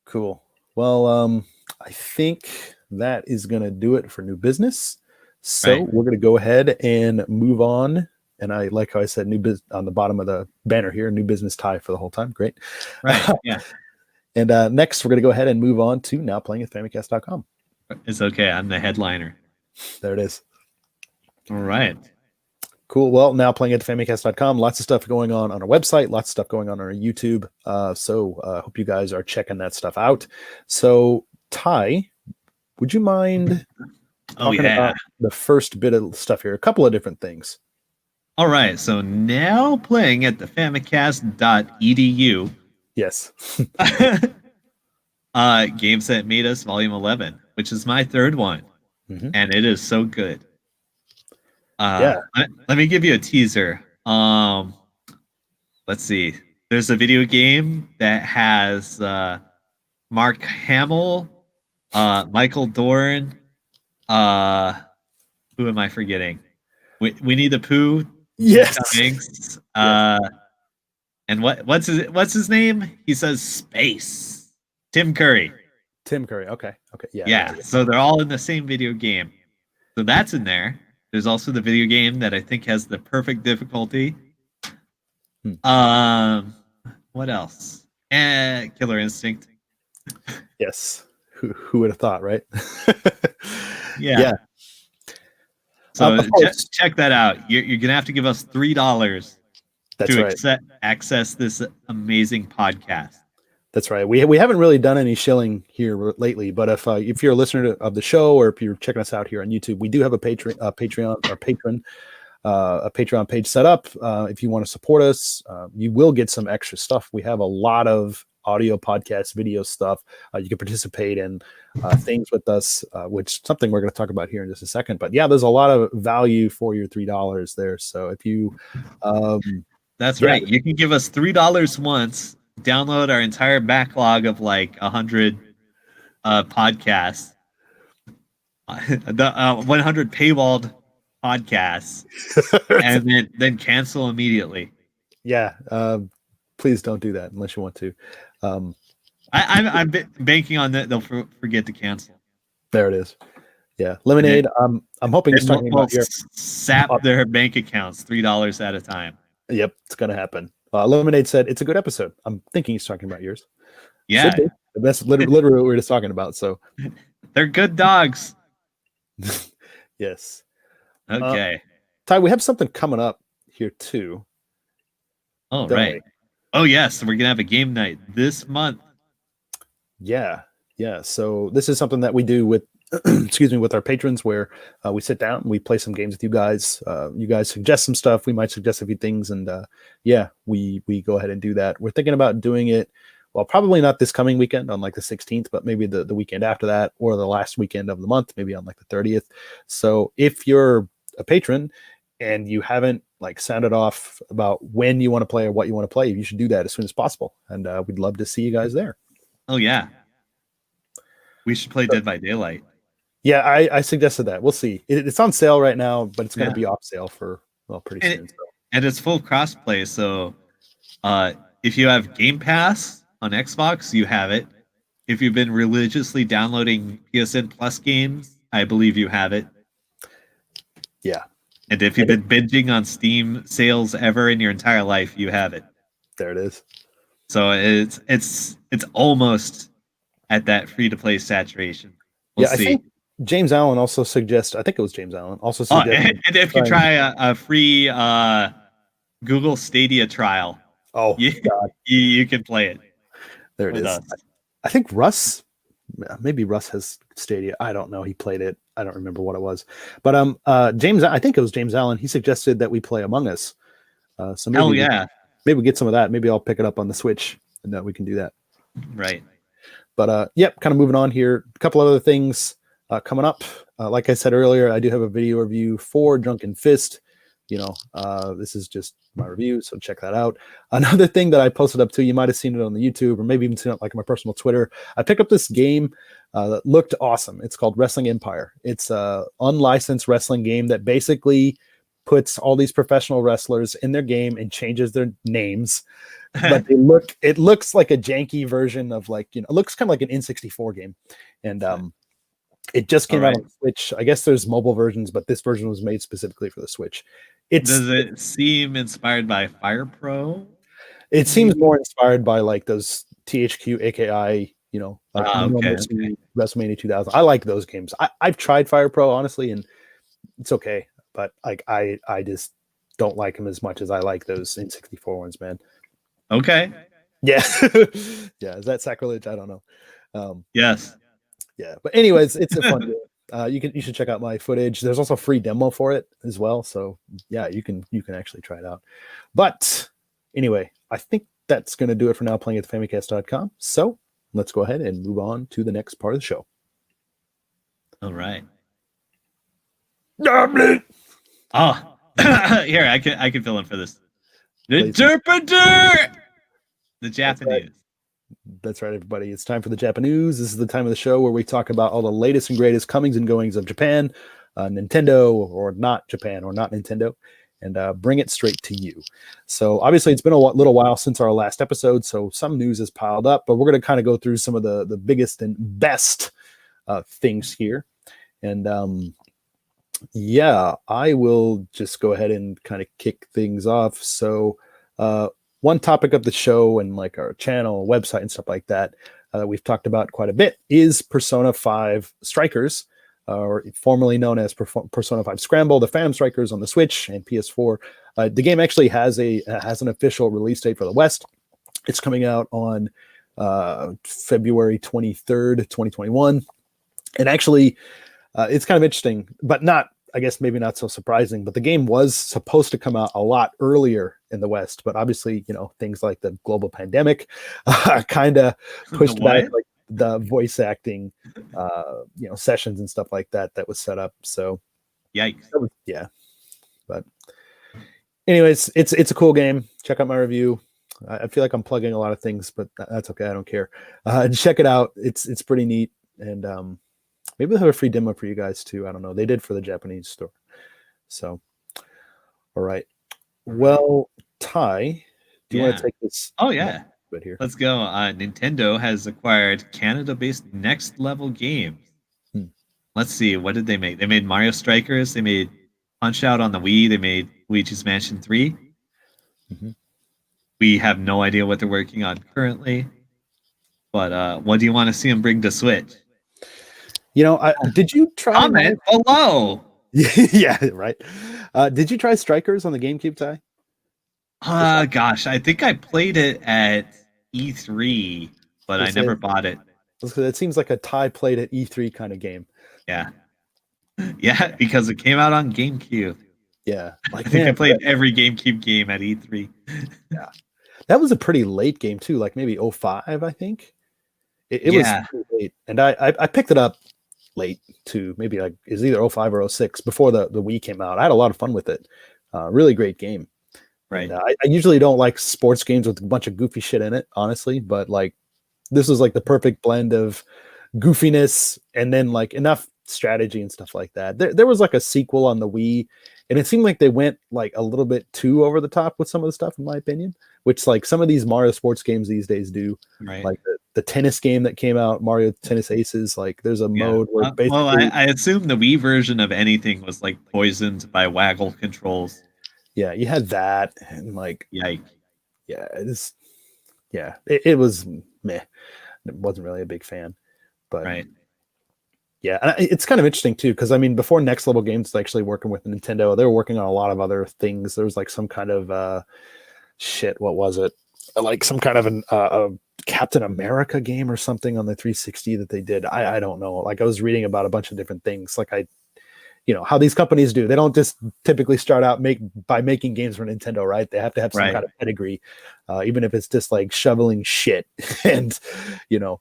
Cool. Well, I think that is going to do it for new business. So Right. we're going to go ahead and move on. And I like how I said new business on the bottom of the banner here, new business tie for the whole time. Great. Right. Yeah. And next, we're going to go ahead and move on to now playing at Famicast.com. It's okay. I'm the headliner. There it is. All right. Cool. Well, now playing at Famicast.com, lots of stuff going on our website, lots of stuff going on our YouTube. So hope you guys are checking that stuff out. So, Ty, would you mind talking about the first bit of stuff here? A couple of different things. All right. So now playing at the famicast.edu. Yes. Games That Made Us Volume 11, which is my third one. Mm-hmm. And it is so good. Yeah. Let me give you a teaser. Let's see. There's a video game that has Mark Hamill, Michael Dorn, who am I forgetting? Winnie the Pooh. Yes. Yes. And what's his name? He says space. Tim Curry. Tim Curry. Okay. Yeah. So they're all in the same video game. So that's in there. There's also the video game that I think has the perfect difficulty. What else? Killer Instinct. Yes. Who would have thought, right? Yeah. So check that out. You're gonna have to give us $3 to access this amazing podcast. That's right. We haven't really done any shilling here lately, but if you're a listener of the show or if you're checking us out here on YouTube, we do have a Patreon page set up. If you want to support us, you will get some extra stuff. We have a lot of audio podcast, video stuff. You can participate in things with us, which is something we're going to talk about here in just a second. But yeah, there's a lot of value for your $3 there. So if you, that's right. You can give us $3 once. Download our entire backlog of like 100 podcasts, the 100 paywalled podcasts, and then cancel immediately. Yeah, please don't do that unless you want to. I'm banking on that they'll forget to cancel. There it is. Yeah, Lemonade. I'm hoping he's talking about here. Sap their bank accounts $3 at a time. Yep, it's gonna happen. Lemonade said it's a good episode. I'm thinking he's talking about yours. Yeah, that's literally what we were just talking about. So they're good dogs. Yes. Okay. Ty, we have something coming up here too. Oh, right. Oh, yes. We're gonna have a game night this month. Yeah. So this is something that we do with with our patrons, where we sit down, we play some games with you guys. You guys suggest some stuff. We might suggest a few things, and we go ahead and do that. We're thinking about doing it. Well, probably not this coming weekend on like the 16th, but maybe the weekend after that, or the last weekend of the month, maybe on like the 30th. So if you're a patron and you haven't like sounded off about when you want to play or what you want to play, you should do that as soon as possible. And we'd love to see you guys there. Oh yeah. We should play Dead by Daylight. Yeah, I suggested that. We'll see. It's on sale right now, but it's going to be off sale for pretty soon. And it's full crossplay. So if you have Game Pass on Xbox, you have it. If you've been religiously downloading PSN Plus games, I believe you have it. Yeah. And if you've been binging on Steam sales ever in your entire life, you have it. There it is. So it's almost at that free-to-play saturation. We'll see. I think James Allen also suggests, I think it was James Allen, also suggested. And if you try a free Google Stadia trial, you can play it. There it is. I think Russ, maybe Russ has Stadia. I don't know. He played it. I don't remember what it was. But James, I think it was James Allen. He suggested that we play Among Us. So maybe maybe we get some of that. Maybe I'll pick it up on the Switch and that we can do that. Right. But kind of moving on here. A couple other things coming up. Like I said earlier, I do have a video review for Drunken Fist. This is just my review, so check that out. Another thing that I posted up too, you might have seen it on the YouTube or maybe even seen it like on my personal Twitter. I picked up this game that looked awesome. It's called Wrestling Empire. It's a unlicensed wrestling game that basically puts all these professional wrestlers in their game and changes their names. But it looks like a janky version of it looks kind of like an N64 game. And It just came out Alright. on the Switch. I guess there's mobile versions, but this version was made specifically for the Switch. Does it seem inspired by Fire Pro? It seems Maybe? more inspired by like those THQ AKI, like No Okay, Mercy, WrestleMania 2000. I like those games. I've tried Fire Pro honestly, and it's okay, but like I just don't like them as much as I like those N64 ones, man. Okay. Yeah, yeah. Is that sacrilege? I don't know. Yes. Yeah, but anyways, it's a fun game. You should check out my footage. There's also a free demo for it as well. So yeah, you can actually try it out. But anyway, I think that's going to do it for now. Playing at Famicast.com. So let's go ahead and move on to the next part of the show. All right. Oh, here I can fill in for this. The interpreter. The JAPANews. That's right, everybody. It's time for the JAPANews. This is the time of the show where we talk about all the latest and greatest comings and goings of Japan, Nintendo, or not Japan, or not Nintendo, and bring it straight to you. So obviously, it's been a little while since our last episode, so some news has piled up, but we're going to kind of go through some of the biggest and best things here. And yeah, I will just go ahead and kind of kick things off. So one topic of the show and like our channel, website, and stuff like that we've talked about quite a bit is Persona 5 Strikers, or formerly known as Persona 5 Scramble, the Phantom Strikers on the Switch and PS4. The game actually has an official release date for the West. It's coming out on February 23rd, 2021. And actually, it's kind of interesting, but I guess maybe not so surprising, but the game was supposed to come out a lot earlier in the West, but obviously, things like the global pandemic kind of pushed back like the voice acting, sessions and stuff like that was set up. So, yikes. Yeah. But anyways, it's a cool game. Check out my review. I feel like I'm plugging a lot of things, but that's okay. I don't care. Check it out. It's pretty neat. And, maybe they'll have a free demo for you guys too. I don't know. They did for the Japanese store. So, all right. Well, Ty, do you want to take this? Oh yeah. Right here. Let's go. Nintendo has acquired Canada-based Next Level Games. Let's see. What did they make? They made Mario Strikers. They made Punch Out on the Wii. They made Luigi's Mansion 3. Mm-hmm. We have no idea what they're working on currently. But what do you want to see them bring to Switch? Did you try? Comment below. Yeah, right. Did you try Strikers on the GameCube, Ty? Gosh, I think I played it at E3, but I never bought it. It seems like a Ty played at E3 kind of game. Yeah. Yeah, because it came out on GameCube. Yeah. I think I played every GameCube game at E3. Yeah. That was a pretty late game too, like maybe 05, I think. It was pretty late. And I picked it up late too, maybe like it was either 05 or 06 before the Wii came out. I had a lot of fun with it. Really great game. Right. And, I usually don't like sports games with a bunch of goofy shit in it, honestly, but like this was like the perfect blend of goofiness and then like enough strategy and stuff like that. There was like a sequel on the Wii, and it seemed like they went like a little bit too over the top with some of the stuff, in my opinion, which like some of these Mario sports games these days do. Right. Like the tennis game that came out, Mario Tennis Aces, like there's a mode where basically... Well, I assume the Wii version of anything was like poisoned by waggle controls. Yeah, you had that, and like... Yikes. Yeah, it was meh. It wasn't really a big fan. But right. Yeah, and it's kind of interesting too, because I mean, before Next Level Games was actually working with Nintendo, they were working on a lot of other things. There was like some kind of what was it? Like some kind of a Captain America game or something on the 360 that they did. I don't know. Like I was reading about a bunch of different things. Like how these companies do. They don't just typically start out by making games for Nintendo, right? They have to have some kind of pedigree, even if it's just like shoveling shit and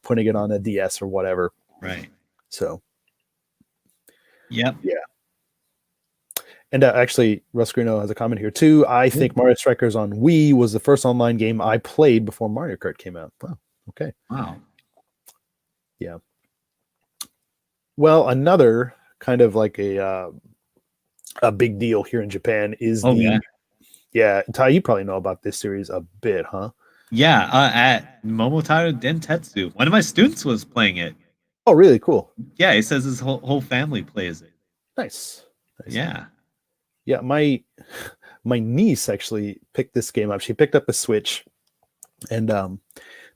putting it on a DS or whatever. Right. So. Yep. Yeah. And actually, Russ Greeno has a comment here too. I think Mario Strikers on Wii was the first online game I played before Mario Kart came out. Wow. Okay. Wow. Yeah. Well, another kind of like a big deal here in Japan is yeah. Ty, you probably know about this series a bit, huh? Yeah. At Momotaro Dentetsu, one of my students was playing it. Oh, really? Cool. Yeah, he says his whole family plays it. Nice. Nice. Yeah. Yeah, my niece actually picked this game up. She picked up a Switch, and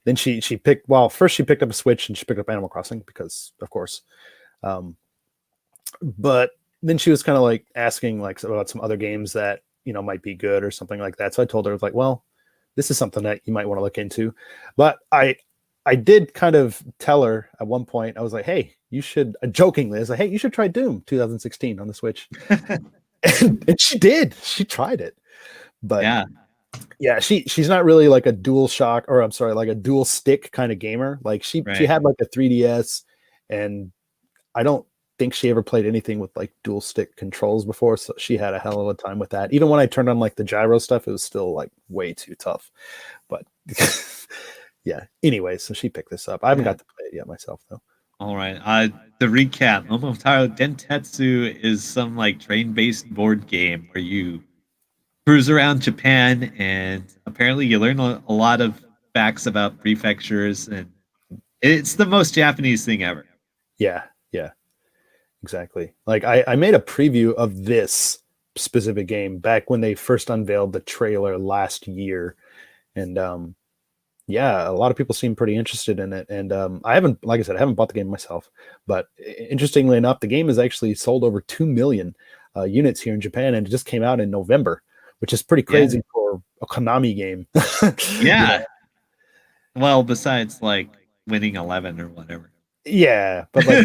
then she picked. Well, first she picked up a Switch and she picked up Animal Crossing because, of course. Um, but then she was kind of like asking like about some other games that might be good or something like that. So I told her like, well, this is something that you might want to look into. But I did kind of tell her at one point. I was like, hey, you should jokingly. I was like, hey, you should try Doom 2016 on the Switch, and she did. She tried it, but Yeah. yeah, she's not really like a dual shock, or I'm sorry, like a dual stick kind of gamer. Like she Right. had like a 3DS, and I don't think she ever played anything with like dual stick controls before, so she had a hell of a time with that. Even when I turned on like the gyro stuff, it was still like way too tough. But yeah, anyway, so she picked this up. I haven't got to play it yet myself though. All right. The recap: Momotaro Dentetsu is some like train-based board game where you cruise around Japan, and apparently you learn a lot of facts about prefectures, and it's the most Japanese thing ever. Yeah, yeah, exactly. Like I made a preview of this specific game back when they first unveiled the trailer last year, and yeah, a lot of people seem pretty interested in it. And I haven't, like I said, I haven't bought the game myself, but interestingly enough, the game has actually sold over 2 million units here in Japan, and it just came out in November, which is pretty Yeah. crazy for a Konami game. Yeah. Well, besides like winning 11 or whatever. Yeah, but like,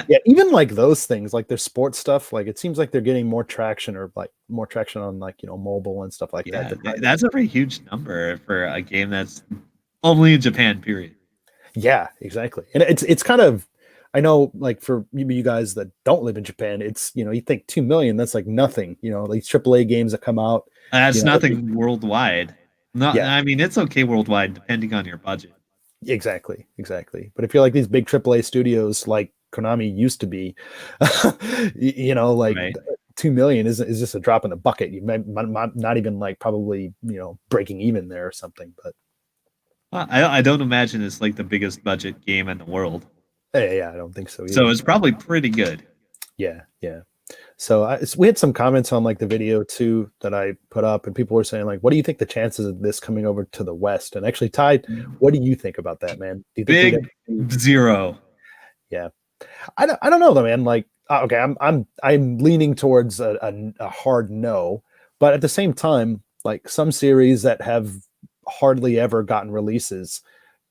yeah, even like those things, like their sports stuff, like it seems like they're getting more traction, or like more traction on like mobile and stuff like that. That's a pretty huge number for a game that's only in Japan, period. Yeah, exactly. And it's kind of, I know like for you guys that don't live in Japan, it's you think 2 million, that's like nothing. These AAA games that come out. That's nothing worldwide. No, Yeah, I mean it's okay worldwide depending on your budget. exactly. But if you're like these big AAA studios like Konami used to be, like Right. 2 million is just a drop in the bucket. You might not even like probably breaking even there or something. But Well, I don't imagine it's like the biggest budget game in the world. yeah, I don't think so either. So it's probably pretty good. Yeah, yeah. So we had some comments on like the video too that I put up, and people were saying like, "What do you think the chances of this coming over to the West?" And actually, Ty, what do you think about that, man? Do you think Big zero. Yeah, I don't know though, man. Like, okay, I'm leaning towards a hard no, but at the same time, like some series that have hardly ever gotten releases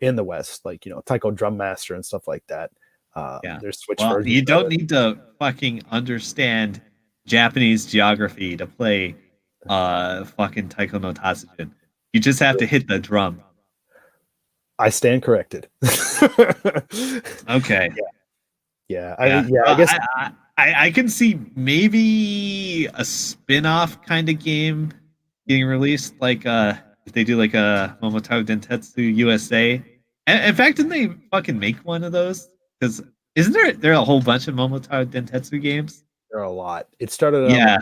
in the West, like Taiko Drum Master and stuff like that. Yeah. There's Switch Well, versions you of don't it. need to fucking understand Japanese geography to play fucking Taiko no Tatsujin. You just have to hit the drum. I stand corrected. Okay. Yeah, Yeah. I guess I can see maybe a spin-off kind of game getting released, like if they do like a Momotaro Dentetsu USA. In fact, didn't they fucking make one of those? Because isn't there a whole bunch of Momotaro Dentetsu games? there are a lot. It started out. Yeah.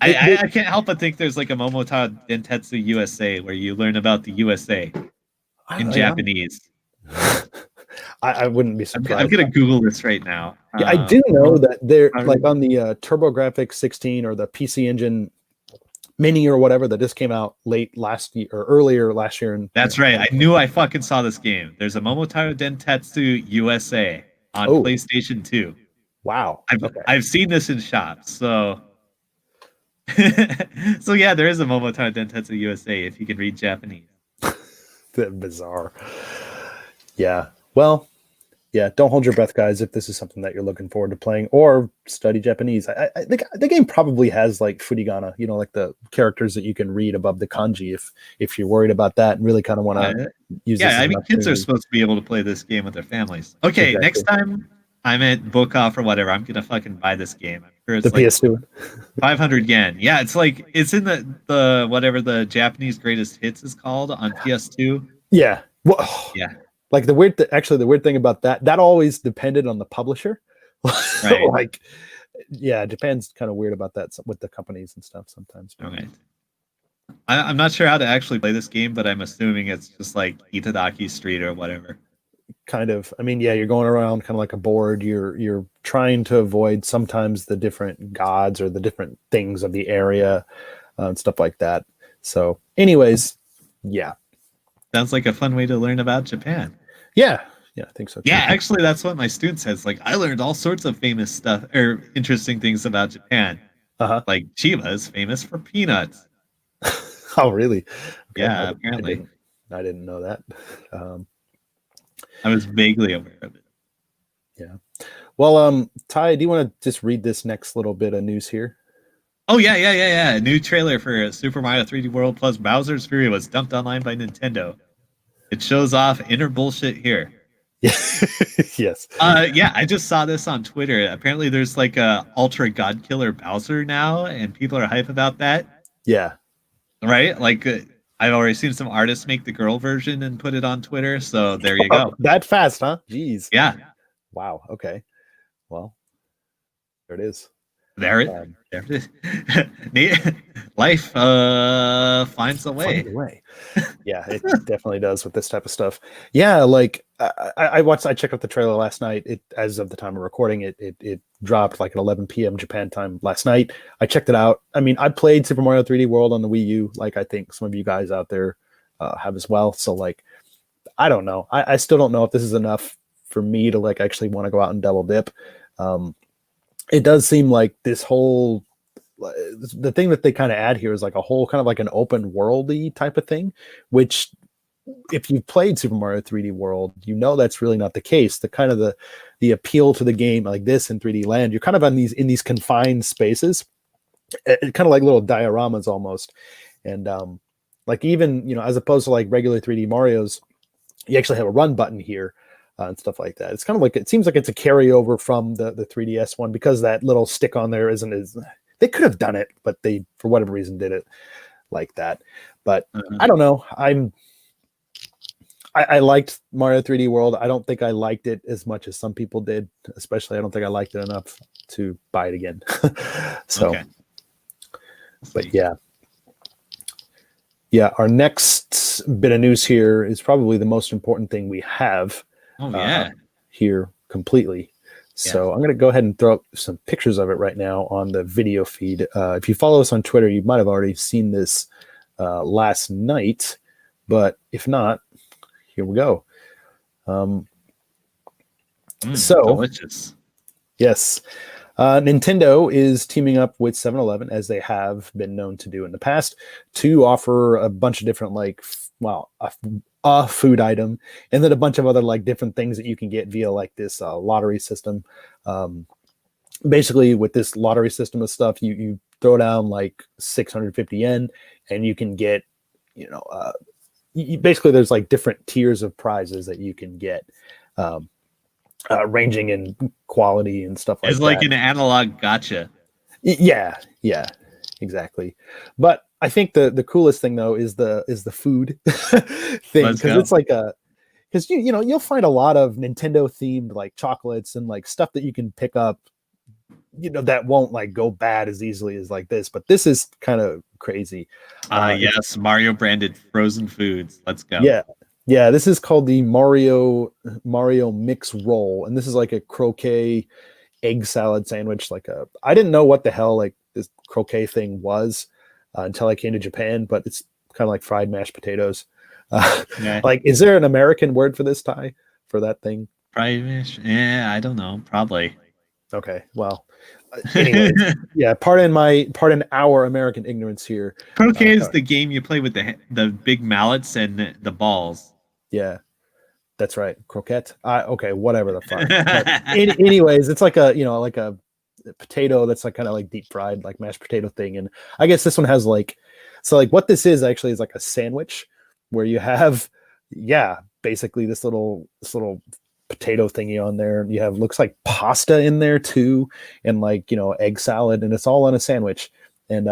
I can't help but think there's like a Momotaro Dentetsu USA where you learn about the USA in Japanese. I wouldn't be I'm surprised. gonna Google this right now. Yeah, I do know that they're like on the TurboGrafx 16 or the PC Engine Mini or whatever that just came out late last year or earlier last year. And that's right. I knew I fucking saw this game. There's a Momotaro Dentetsu USA on PlayStation 2. Wow. I've seen this in shops, so so yeah, there is a Momotaro Dentetsu USA if you can read Japanese. Bizarre. Yeah. Well, yeah, don't hold your breath, guys, if this is something that you're looking forward to playing, or study Japanese. I think the game probably has like furigana, like the characters that you can read above the kanji if you're worried about that and really kind of want to use this. Yeah, I mean, kids are supposed to be able to play this game with their families. Okay, next time I'm at book off or whatever, I'm gonna fucking buy this game. I'm sure it's the PS2. 500 yen. Yeah, it's like it's in the whatever the Japanese greatest hits is called on PS2. Yeah. Well, yeah. Like the weird thing about that always depended on the publisher. Right. Like, yeah, Japan's kind of weird about that with the companies and stuff sometimes. Okay. I'm not sure how to actually play this game, but I'm assuming it's just like Itadaki Street or whatever. kind of, I mean, yeah, you're going around kind of like a board. You're trying to avoid sometimes the different gods or the different things of the area and stuff like that. So, anyways, yeah, Sounds like a fun way to learn about Japan. yeah, I think so too. Yeah, actually, that's what my student says. Like, I learned all sorts of famous stuff or interesting things about Japan. Uh-huh. Like, Chiba is famous for peanuts. Oh, really? Okay, Yeah, apparently. I didn't know that. I was vaguely aware of it. Yeah. Well, Ty, do you want to just read this next little bit of news here? Oh, yeah. A new trailer for Super Mario 3D World plus Bowser's Fury was dumped online by Nintendo. It shows off inner bullshit here. Yes. Yeah, I just saw this on Twitter. Apparently, there's like a Ultra God Killer Bowser now, and people are hype about that. Yeah. Right? Like, I've already seen some artists make the girl version and put it on Twitter. So there you go. That fast, huh? Jeez. Yeah. Wow. Okay. Well, there it is. There it is. Life finds a way. Yeah, it definitely does with this type of stuff. Yeah, like I checked out the trailer last night. It, as of the time of recording it dropped like at 11 p.m. Japan time last night. I checked it out. I mean, I played Super Mario 3D World on the Wii U, like I think some of you guys out there have as well. So like, I don't know. I still don't know if this is enough for me to like actually want to go out and double dip. It does seem like this whole the thing that they kind of add here is like a whole kind of like an open worldy type of thing, which if you've played Super Mario 3D World, you know that's really not the case. The kind of the appeal to the game like this in 3D Land, you're kind of on in these confined spaces, kind of like little dioramas almost. And like even, you know, as opposed to like regular 3D Marios, you actually have a run button here. And stuff like that. It's kind of like, it seems like it's a carryover from the 3DS one, because that little stick on there isn't as, they could have done it, but they, for whatever reason, did it like that. But I don't know. I liked Mario 3D World. I don't think I liked it as much as some people did. Especially, I don't think I liked it enough to buy it again. So, okay. But yeah. Our next bit of news here is probably the most important thing we have. Here completely. So I'm going to go ahead and throw up some pictures of it right now on the video feed. If you follow us on Twitter, you might have already seen this last night, but if not, here we go. So delicious. Yes. Nintendo is teaming up with 7-Eleven, as they have been known to do in the past, to offer a bunch of different, like, a food item, and then a bunch of other like different things that you can get via like this lottery system. Basically, with this lottery system of stuff, you throw down like 650 yen, and you can get, you know, basically there's like different tiers of prizes that you can get. Ranging in quality and stuff like that. It's like an analog gotcha. Yeah, exactly. But I think the coolest thing though is the food thing, because it's like because you know you'll find a lot of Nintendo themed like chocolates and like stuff that you can pick up, you know, that won't like go bad as easily as like this. But this is kind of crazy. Yes, Mario branded frozen foods. Let's go. Yeah, this is called the Mario Mix Roll, and this is like a croquet egg salad sandwich. I didn't know what the hell like this croquet thing was until I came to Japan, but it's kind of like fried mashed potatoes. Like, is there an American word for this, Ty, for that thing? Fried mash? Yeah, I don't know. Probably. Okay, well, anyway, yeah. Pardon our American ignorance here. Croquet is the game you play with the big mallets and the balls. Yeah, that's right. Croquette. Okay, whatever the fuck. But anyways, it's like a potato that's like kind of like deep fried, like mashed potato thing. And I guess this one has like what this is actually is like a sandwich where you have, basically this little potato thingy on there. You have, looks like pasta in there too, and like, you know, egg salad, and it's all on a sandwich. And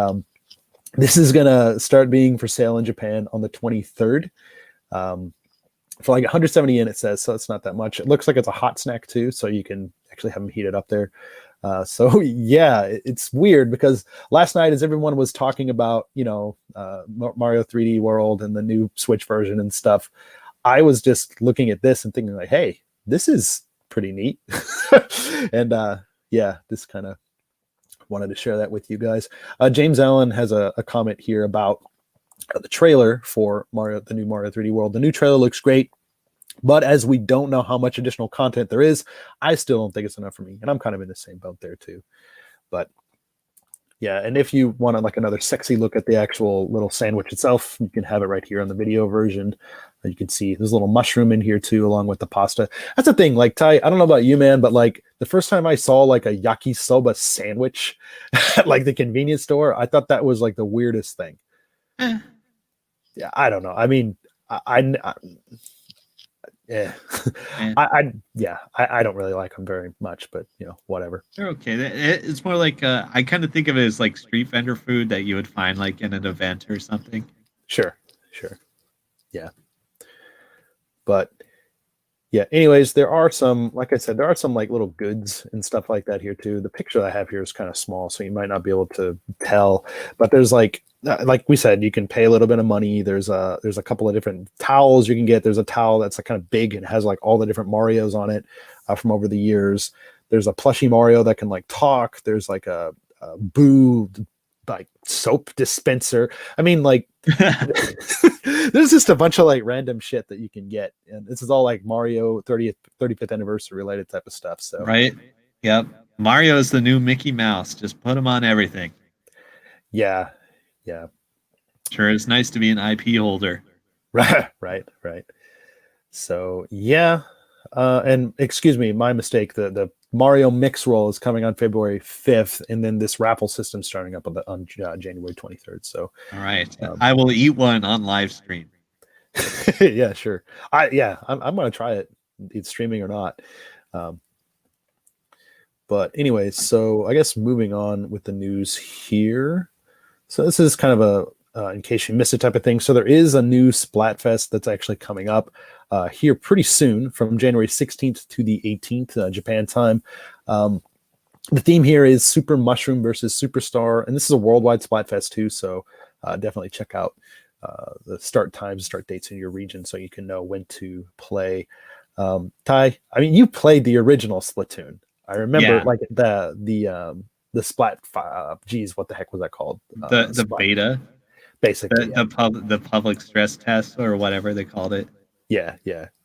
this is gonna start being for sale in Japan on the 23rd. For like 170 yen, it says, so it's not that much. It looks like it's a hot snack too, so you can actually have them heated up there. So yeah, it's weird because last night, as everyone was talking about, you know, Mario 3D World and the new Switch version and stuff, I was just looking at this and thinking like, hey, this is pretty neat. And yeah, this kind of wanted to share that with you guys. James Allen has a comment here about the trailer for Mario, the new Mario 3D World. The new trailer looks great, but as we don't know how much additional content there is, I still don't think it's enough for me. And I'm kind of in the same boat there too. But yeah, and if you want like another sexy look at the actual little sandwich itself, you can have it right here on the video version. You can see there's a little mushroom in here too, along with the pasta. That's the thing, like Ty, I don't know about you, man, but like the first time I saw like a yakisoba sandwich at like the convenience store, I thought that was like the weirdest thing. Yeah, I don't know. I mean, yeah, I don't really like them very much, but you know, whatever. They're okay. It's more like I kind of think of it as like street vendor food that you would find like in an event or something. Sure. Yeah. But yeah, anyways, there are some, like I said, there are some like little goods and stuff like that here too. The picture I have here is kind of small, so you might not be able to tell, but there's like we said, you can pay a little bit of money. There's a couple of different towels you can get. There's a towel that's like kind of big and has like all the different Marios on it from over the years. There's a plushie Mario that can like talk. There's like a Boo like soap dispenser. I mean, like there's just a bunch of like random shit that you can get, and this is all like Mario 35th anniversary related type of stuff. So right, yep, Mario is the new Mickey Mouse. Just put him on everything. Yeah. Sure, it's nice to be an IP holder. Right. So yeah, and excuse me, my mistake. The Mario Mix Roll is coming on February 5th, and then this raffle system starting up on January 23rd. So all right, I will eat one on live stream. Yeah, sure. I'm gonna try it, it's streaming or not. But anyways, so I guess moving on with the news here. So this is kind of in case you missed it type of thing. So there is a new Splatfest that's actually coming up here pretty soon, from January 16th to the 18th, Japan time. The theme here is Super Mushroom versus Superstar, and this is a worldwide Splatfest too. So definitely check out the start times, start dates in your region, so you can know when to play. Ty, I mean, you played the original Splatoon. I remember like the Splat. Geez, what the heck was that called? The beta, basically. The public stress test or whatever they called it. Yeah.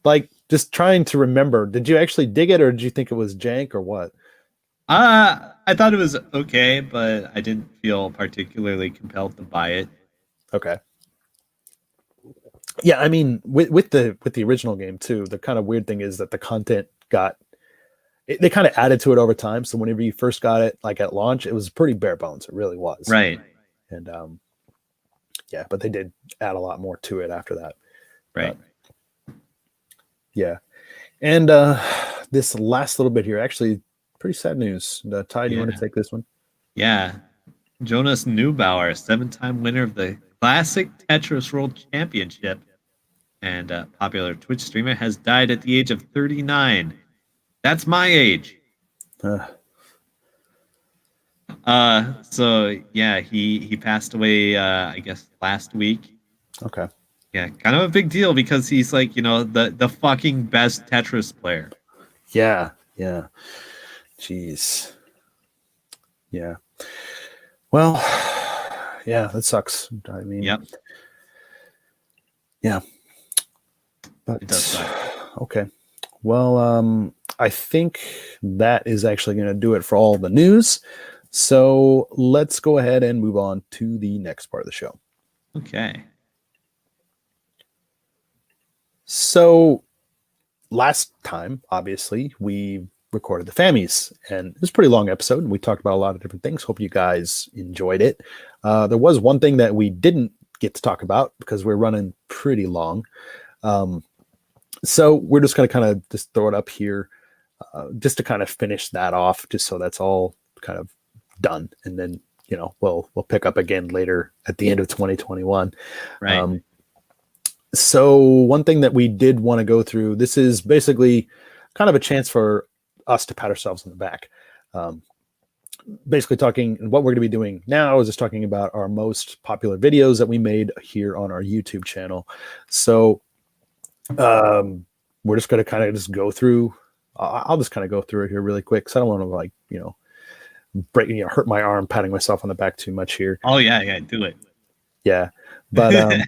Like just trying to remember. Did you actually dig it, or did you think it was jank, or what? I thought it was okay, but I didn't feel particularly compelled to buy it. Okay. Yeah, I mean, with the original game too, the kind of weird thing is that the content they kind of added to it over time. So whenever you first got it, like at launch, it was pretty bare bones. It really was. Right. And yeah, but they did add a lot more to it after that. Right. Yeah. And this last little bit here, actually pretty sad news. Ty, do you want to take this one? Yeah. Jonas Neubauer, 7-time winner of the Classic Tetris World Championship and popular Twitch streamer, has died at the age of 39. That's my age. So yeah, he passed away I guess last week. Okay. Yeah, kind of a big deal because he's like, you know, the fucking best Tetris player. Yeah. Jeez. Yeah. Well, yeah, that sucks. I mean, yep. Yeah. But it does suck. Okay. Well, I think that is actually going to do it for all the news. So let's go ahead and move on to the next part of the show. Okay. So last time, obviously, we recorded the Fammies, and it was a pretty long episode, and we talked about a lot of different things. Hope you guys enjoyed it. There was one thing that we didn't get to talk about because we're running pretty long. So we're just going to kind of just throw it up here just to kind of finish that off, just so that's all kind of done. And then, you know, we'll pick up again later at the end of 2021. Right. So one thing that we did want to go through, this is basically kind of a chance for us to pat ourselves on the back. Basically talking, and what we're going to be doing now is just talking about our most popular videos that we made here on our YouTube channel. So We're just going to kind of just go through. I'll just kind of go through it here really quick because I don't want to like hurt my arm patting myself on the back too much here. Oh yeah, do it. Yeah, but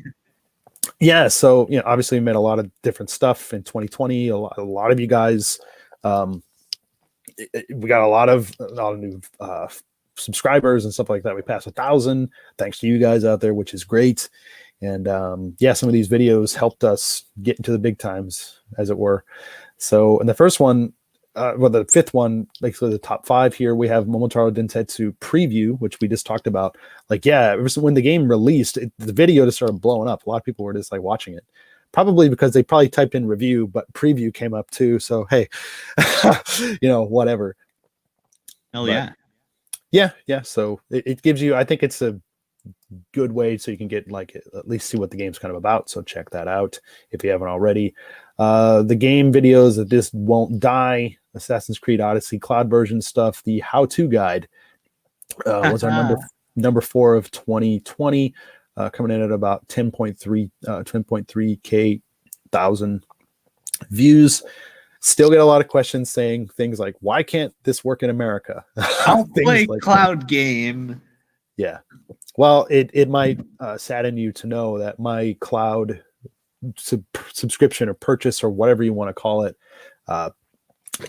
yeah. So obviously we made a lot of different stuff in 2020. A lot of you guys, we got a lot of new subscribers and stuff like that. We passed 1,000 thanks to you guys out there, which is great. And yeah, some of these videos helped us get into the big times, as it were. So in the first one, the fifth one, like so the top 5 here, we have Momotaro Dentetsu preview, which we just talked about. Like, yeah, when the game released, the video just started blowing up. A lot of people were just like watching it. Probably because they probably typed in review, but preview came up too. So hey, whatever. Hell yeah. Yeah. So it gives you, I think it's a good way so you can get like at least see what the game's kind of about. So check that out if you haven't already. The game videos that this won't die, Assassin's Creed Odyssey cloud version stuff, the how-to guide was our number 4 of 2020, coming in at about 10.3k thousand views. Still get a lot of questions saying things like, why can't this work in America? I'll play like cloud that. Game. Yeah. Well, it might sadden you to know that my cloud subscription or purchase or whatever you want to call it,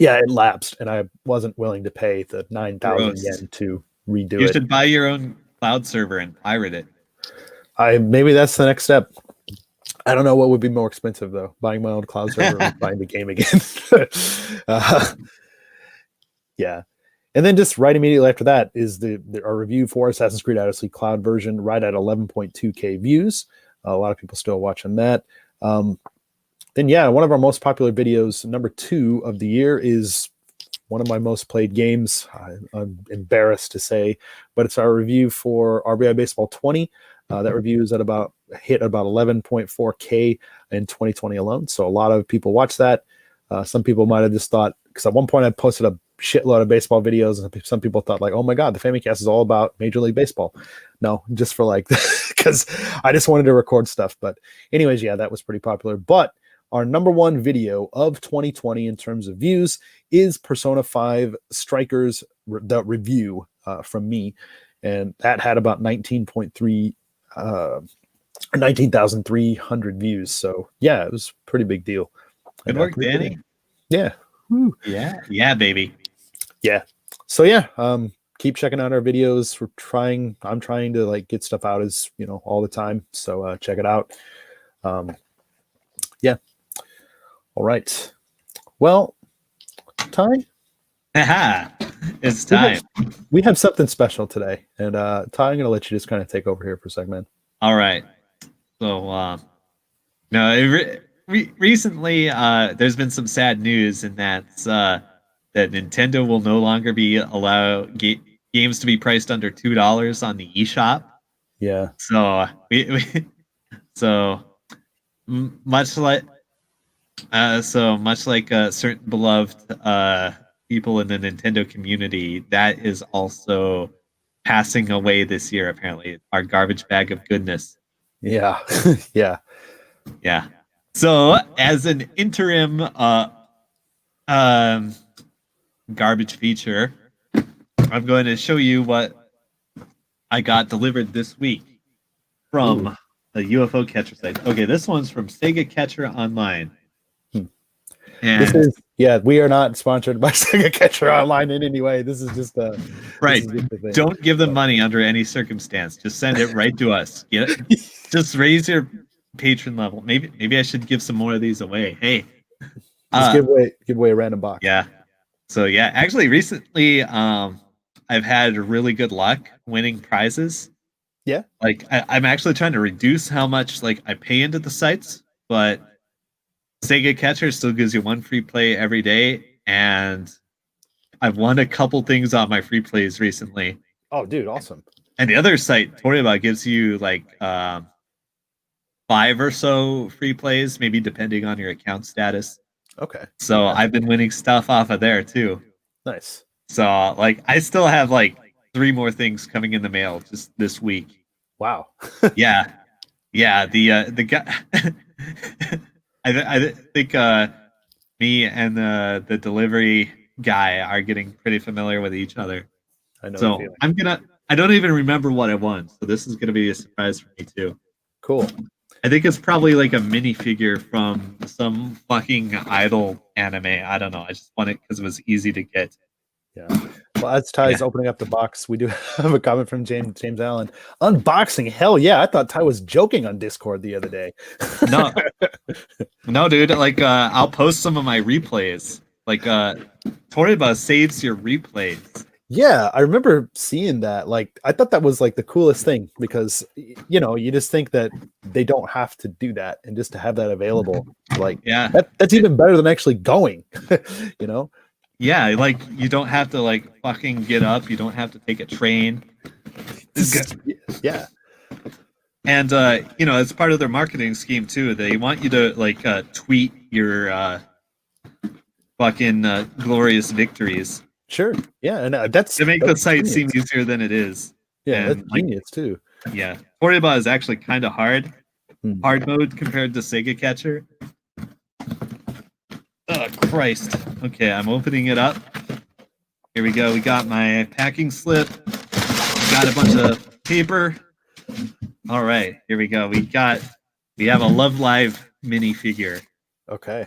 it lapsed, and I wasn't willing to pay the 9,000 yen to redo it. You should buy your own cloud server and pirate it. Maybe that's the next step. I don't know what would be more expensive though, buying my own cloud server or buying the game again. Yeah. And then just right immediately after that is our review for Assassin's Creed Odyssey cloud version, right at 11.2k views. A lot of people still watching that. Then yeah, one of our most popular videos, number 2 of the year, is one of my most played games. I'm embarrassed to say, but it's our review for RBI Baseball 20. That review is hit about 11.4k in 2020 alone. So a lot of people watch that. Some people might have just thought, because at one point I posted a shitload of baseball videos, and some people thought like, oh my god, the Famicast is all about Major League Baseball. No, just for like, because I just wanted to record stuff. But anyways, yeah, that was pretty popular. But our number 1 video of 2020 in terms of views is Persona 5 Strikers, the review from me. And that had about 19,300 views. So yeah, it was a pretty big deal. Good work, Danny. Cool. Yeah. Woo. Yeah, baby. Yeah. So yeah, keep checking out our videos. I'm trying to like get stuff out as all the time. So check it out. Yeah. All right. Well, Ty. It's time. We have something special today, and Ty, I'm going to let you just kind of take over here for a segment. All right. So, recently, there's been some sad news, and that's that Nintendo will no longer be allowed games to be priced under $2 on the eShop. Yeah. So much like certain beloved people in the Nintendo community, that is also passing away this year. Apparently, our garbage bag of goodness. Yeah. Yeah. So, as an interim garbage feature, I'm going to show you what I got delivered this week from the UFO Catcher site. Okay, this one's from Sega Catcher Online. And we are not sponsored by Sega Catcher Online in any way. This is just right. Don't give them money under any circumstance. Just send it right to us. Get it? Just raise your patron level. Maybe I should give some more of these away. Hey, just give away a random box. Yeah. So yeah, actually, recently, I've had really good luck winning prizes. Yeah. Like I'm actually trying to reduce how much like I pay into the sites, but Sega Catcher still gives you 1 free play every day, and I've won a couple things on my free plays recently. Oh, dude, awesome! And the other site, Toriba, gives you like 5 or so free plays, maybe depending on your account status. Okay. So I've been winning stuff off of there too. Nice. So like I still have like 3 more things coming in the mail just this week. Wow. Yeah. The guy. I think me and the delivery guy are getting pretty familiar with each other. I know the So feeling. I don't even remember what I won. So this is gonna be a surprise for me too. Cool. I think it's probably like a minifigure from some fucking idol anime. I don't know. I just want it because it was easy to get. Yeah. Well, as Ty's Yeah. opening up the box, we do have a comment from James Allen. Unboxing, hell yeah! I thought Ty was joking on Discord the other day. No, no, dude. Like, I'll post some of my replays. Like, Toriba saves your replays. Yeah, I remember seeing that. Like, I thought that was like the coolest thing because you just think that they don't have to do that, and just to have that available, like Yeah, that's even better than actually going. you know? yeah. Like, you don't have to like fucking get up. You don't have to take a train. Yeah. And it's part of their marketing scheme too. They want you to like tweet your fucking glorious victories. Sure. Yeah, and that's To make that's the site genius. seem easier than it is. Yeah, And that's genius too. yeah, Toriba is actually kind of hard Hmm. mode compared to Sega Catcher. Oh Christ! Okay, I'm opening it up. Here we go. We got my packing slip. Got a bunch of paper. All right, here we go. We have a Love Live minifigure. Okay.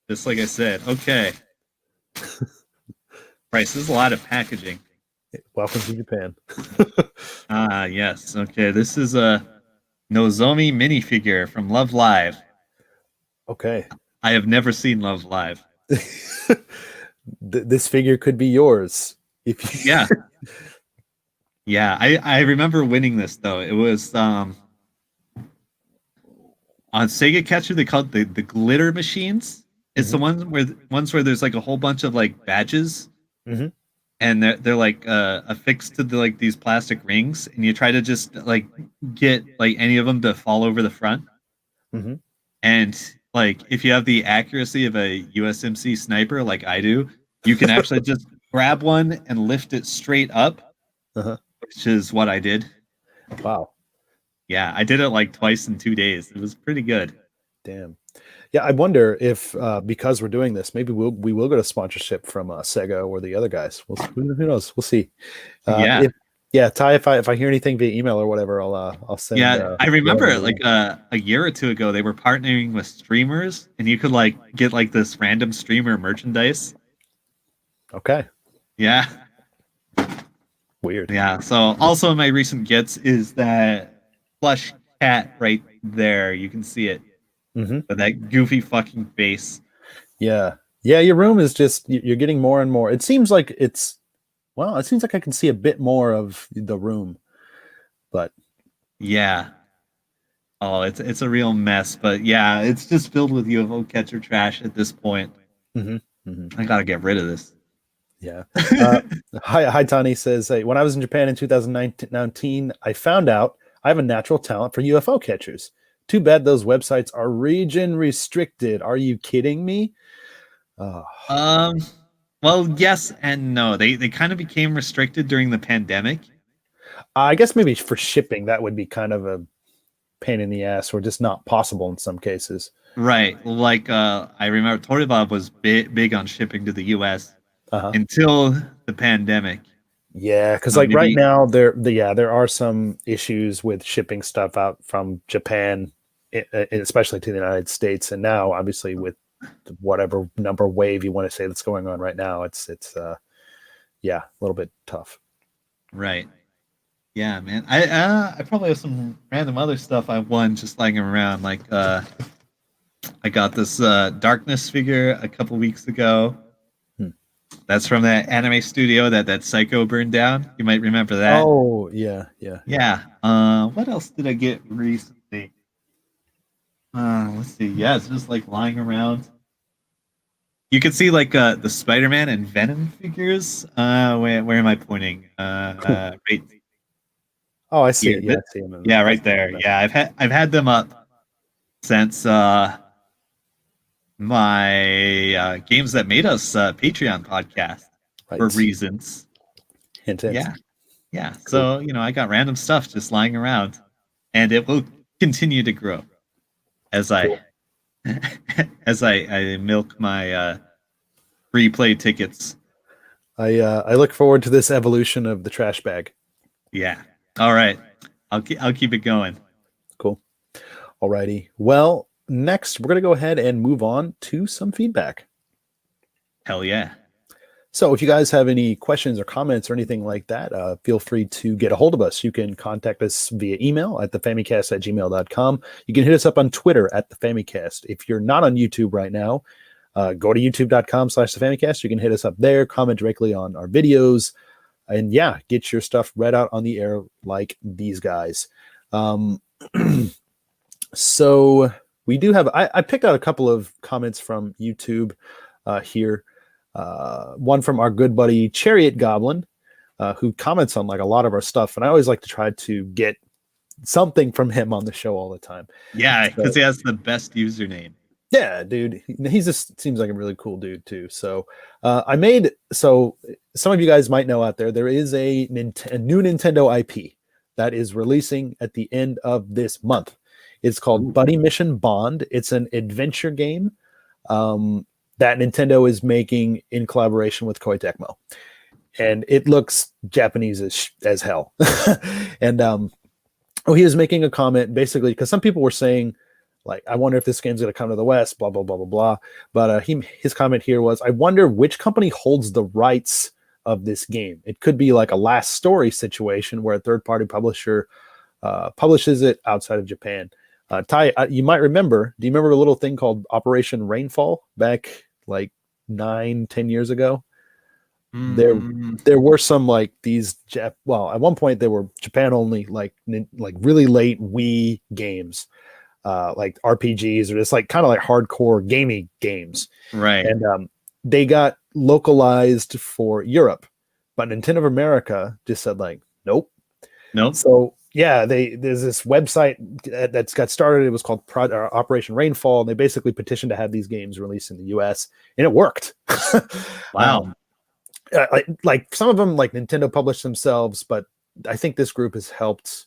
Just like I said. Okay. Christ, this is a lot of packaging. Welcome to Japan. Yes. Okay, this is a Nozomi minifigure from Love Live. Okay. I have never seen Love Live. This figure could be yours if you... Yeah. Yeah, I remember winning this though. It was on Sega Catcher. They called it the glitter machines. It's the ones where there's like a whole bunch of like badges, and they're like affixed to like these plastic rings, and you try to just like get like any of them to fall over the front. And like if you have the accuracy of a USMC sniper like I do, you can actually just grab one and lift it straight up, which is what I did. Wow. Yeah, I did it like twice in 2 days. It was pretty good. Damn. Yeah, I wonder if because we're doing this, maybe we will get a sponsorship from Sega or the other guys. Who knows? We'll see. Ty, if I hear anything via email or whatever, I'll send. Yeah, I remember like a year or two ago they were partnering with streamers, and you could like get like this random streamer merchandise. Okay. Yeah. Weird. Yeah. So also in my recent gets is that plush cat right there. You can see it. With that goofy fucking face. Yeah. Yeah, your room is just you're getting more and more. It seems like it seems like I can see a bit more of the room. But yeah. Oh, it's a real mess, but yeah, it's just filled with UFO catcher trash at this point. I gotta get rid of this. Yeah. Hi, Tani says, hey, when I was in Japan in 2019, I found out I have a natural talent for UFO catchers. Too bad those websites are region restricted. Are you kidding me? Well, yes and no. They kind of became restricted during the pandemic. I guess maybe for shipping, that would be kind of a pain in the ass, or just not possible in some cases. Right. Like I remember Toribob was big on shipping to the US until the pandemic. Yeah, because like right now there are some issues with shipping stuff out from Japan, especially to the United States, and now obviously with whatever number wave you want to say that's going on right now, it's a little bit tough. Right. Yeah, man. I probably have some random other stuff I won just lying around. Like I got this Darkness figure a couple weeks ago. That's from that anime studio that Psycho burned down. You might remember that. Oh, yeah. What else did I get recently? Let's see. Yeah, it's just like lying around. You can see like the Spider-Man and Venom figures. Where am I pointing? Right. Oh, I see. Yeah, I see them. Yeah, right there. Yeah, I've had them up since my Games That Made Us Patreon podcast for reasons. Hint. Yeah. Cool. So I got random stuff just lying around, and it will continue to grow as I as I milk my free play tickets. I look forward to this evolution of the trash bag. Yeah. All right. I'll keep it going. Cool. Alrighty. Well, next we're gonna go ahead and move on to some feedback. Hell yeah. So if you guys have any questions or comments or anything like that, feel free to get a hold of us. You can contact us via email at thefamicast@gmail.com. You can hit us up on Twitter at thefamicast. If you're not on YouTube right now, go to youtube.com/thefamicast. You can hit us up there, comment directly on our videos, and yeah, get your stuff read out on the air like these guys. So we do have, I picked out a couple of comments from YouTube here. One from our good buddy Chariot Goblin, who comments on like a lot of our stuff, and I always like to try to get something from him on the show all the time. Yeah, because he has the best username. Yeah, dude, he just seems like a really cool dude too. So some of you guys might know out there is a new Nintendo IP that is releasing at the end of this month. It's called Buddy Mission Bond. It's an adventure game that Nintendo is making in collaboration with Koei Tecmo. And it looks Japanese as hell. And he was making a comment basically because some people were saying, like, I wonder if this game's going to come to the West, blah, blah, blah, blah, blah. But his comment here was, I wonder which company holds the rights of this game. It could be like a Last Story situation where a third-party publisher publishes it outside of Japan. Ty, you might remember, do you remember a little thing called Operation Rainfall back like 9-10 years ago? There were some like these at one point they were Japan only like really late Wii games, like RPGs or just like kind of like hardcore gaming games, right? And they got localized for Europe, but Nintendo of America just said like nope. So yeah, there's this website that's got started. It was called Operation Rainfall, and they basically petitioned to have these games released in the US, and it worked. Wow. Like some of them, like Nintendo published themselves, but I think this group has helped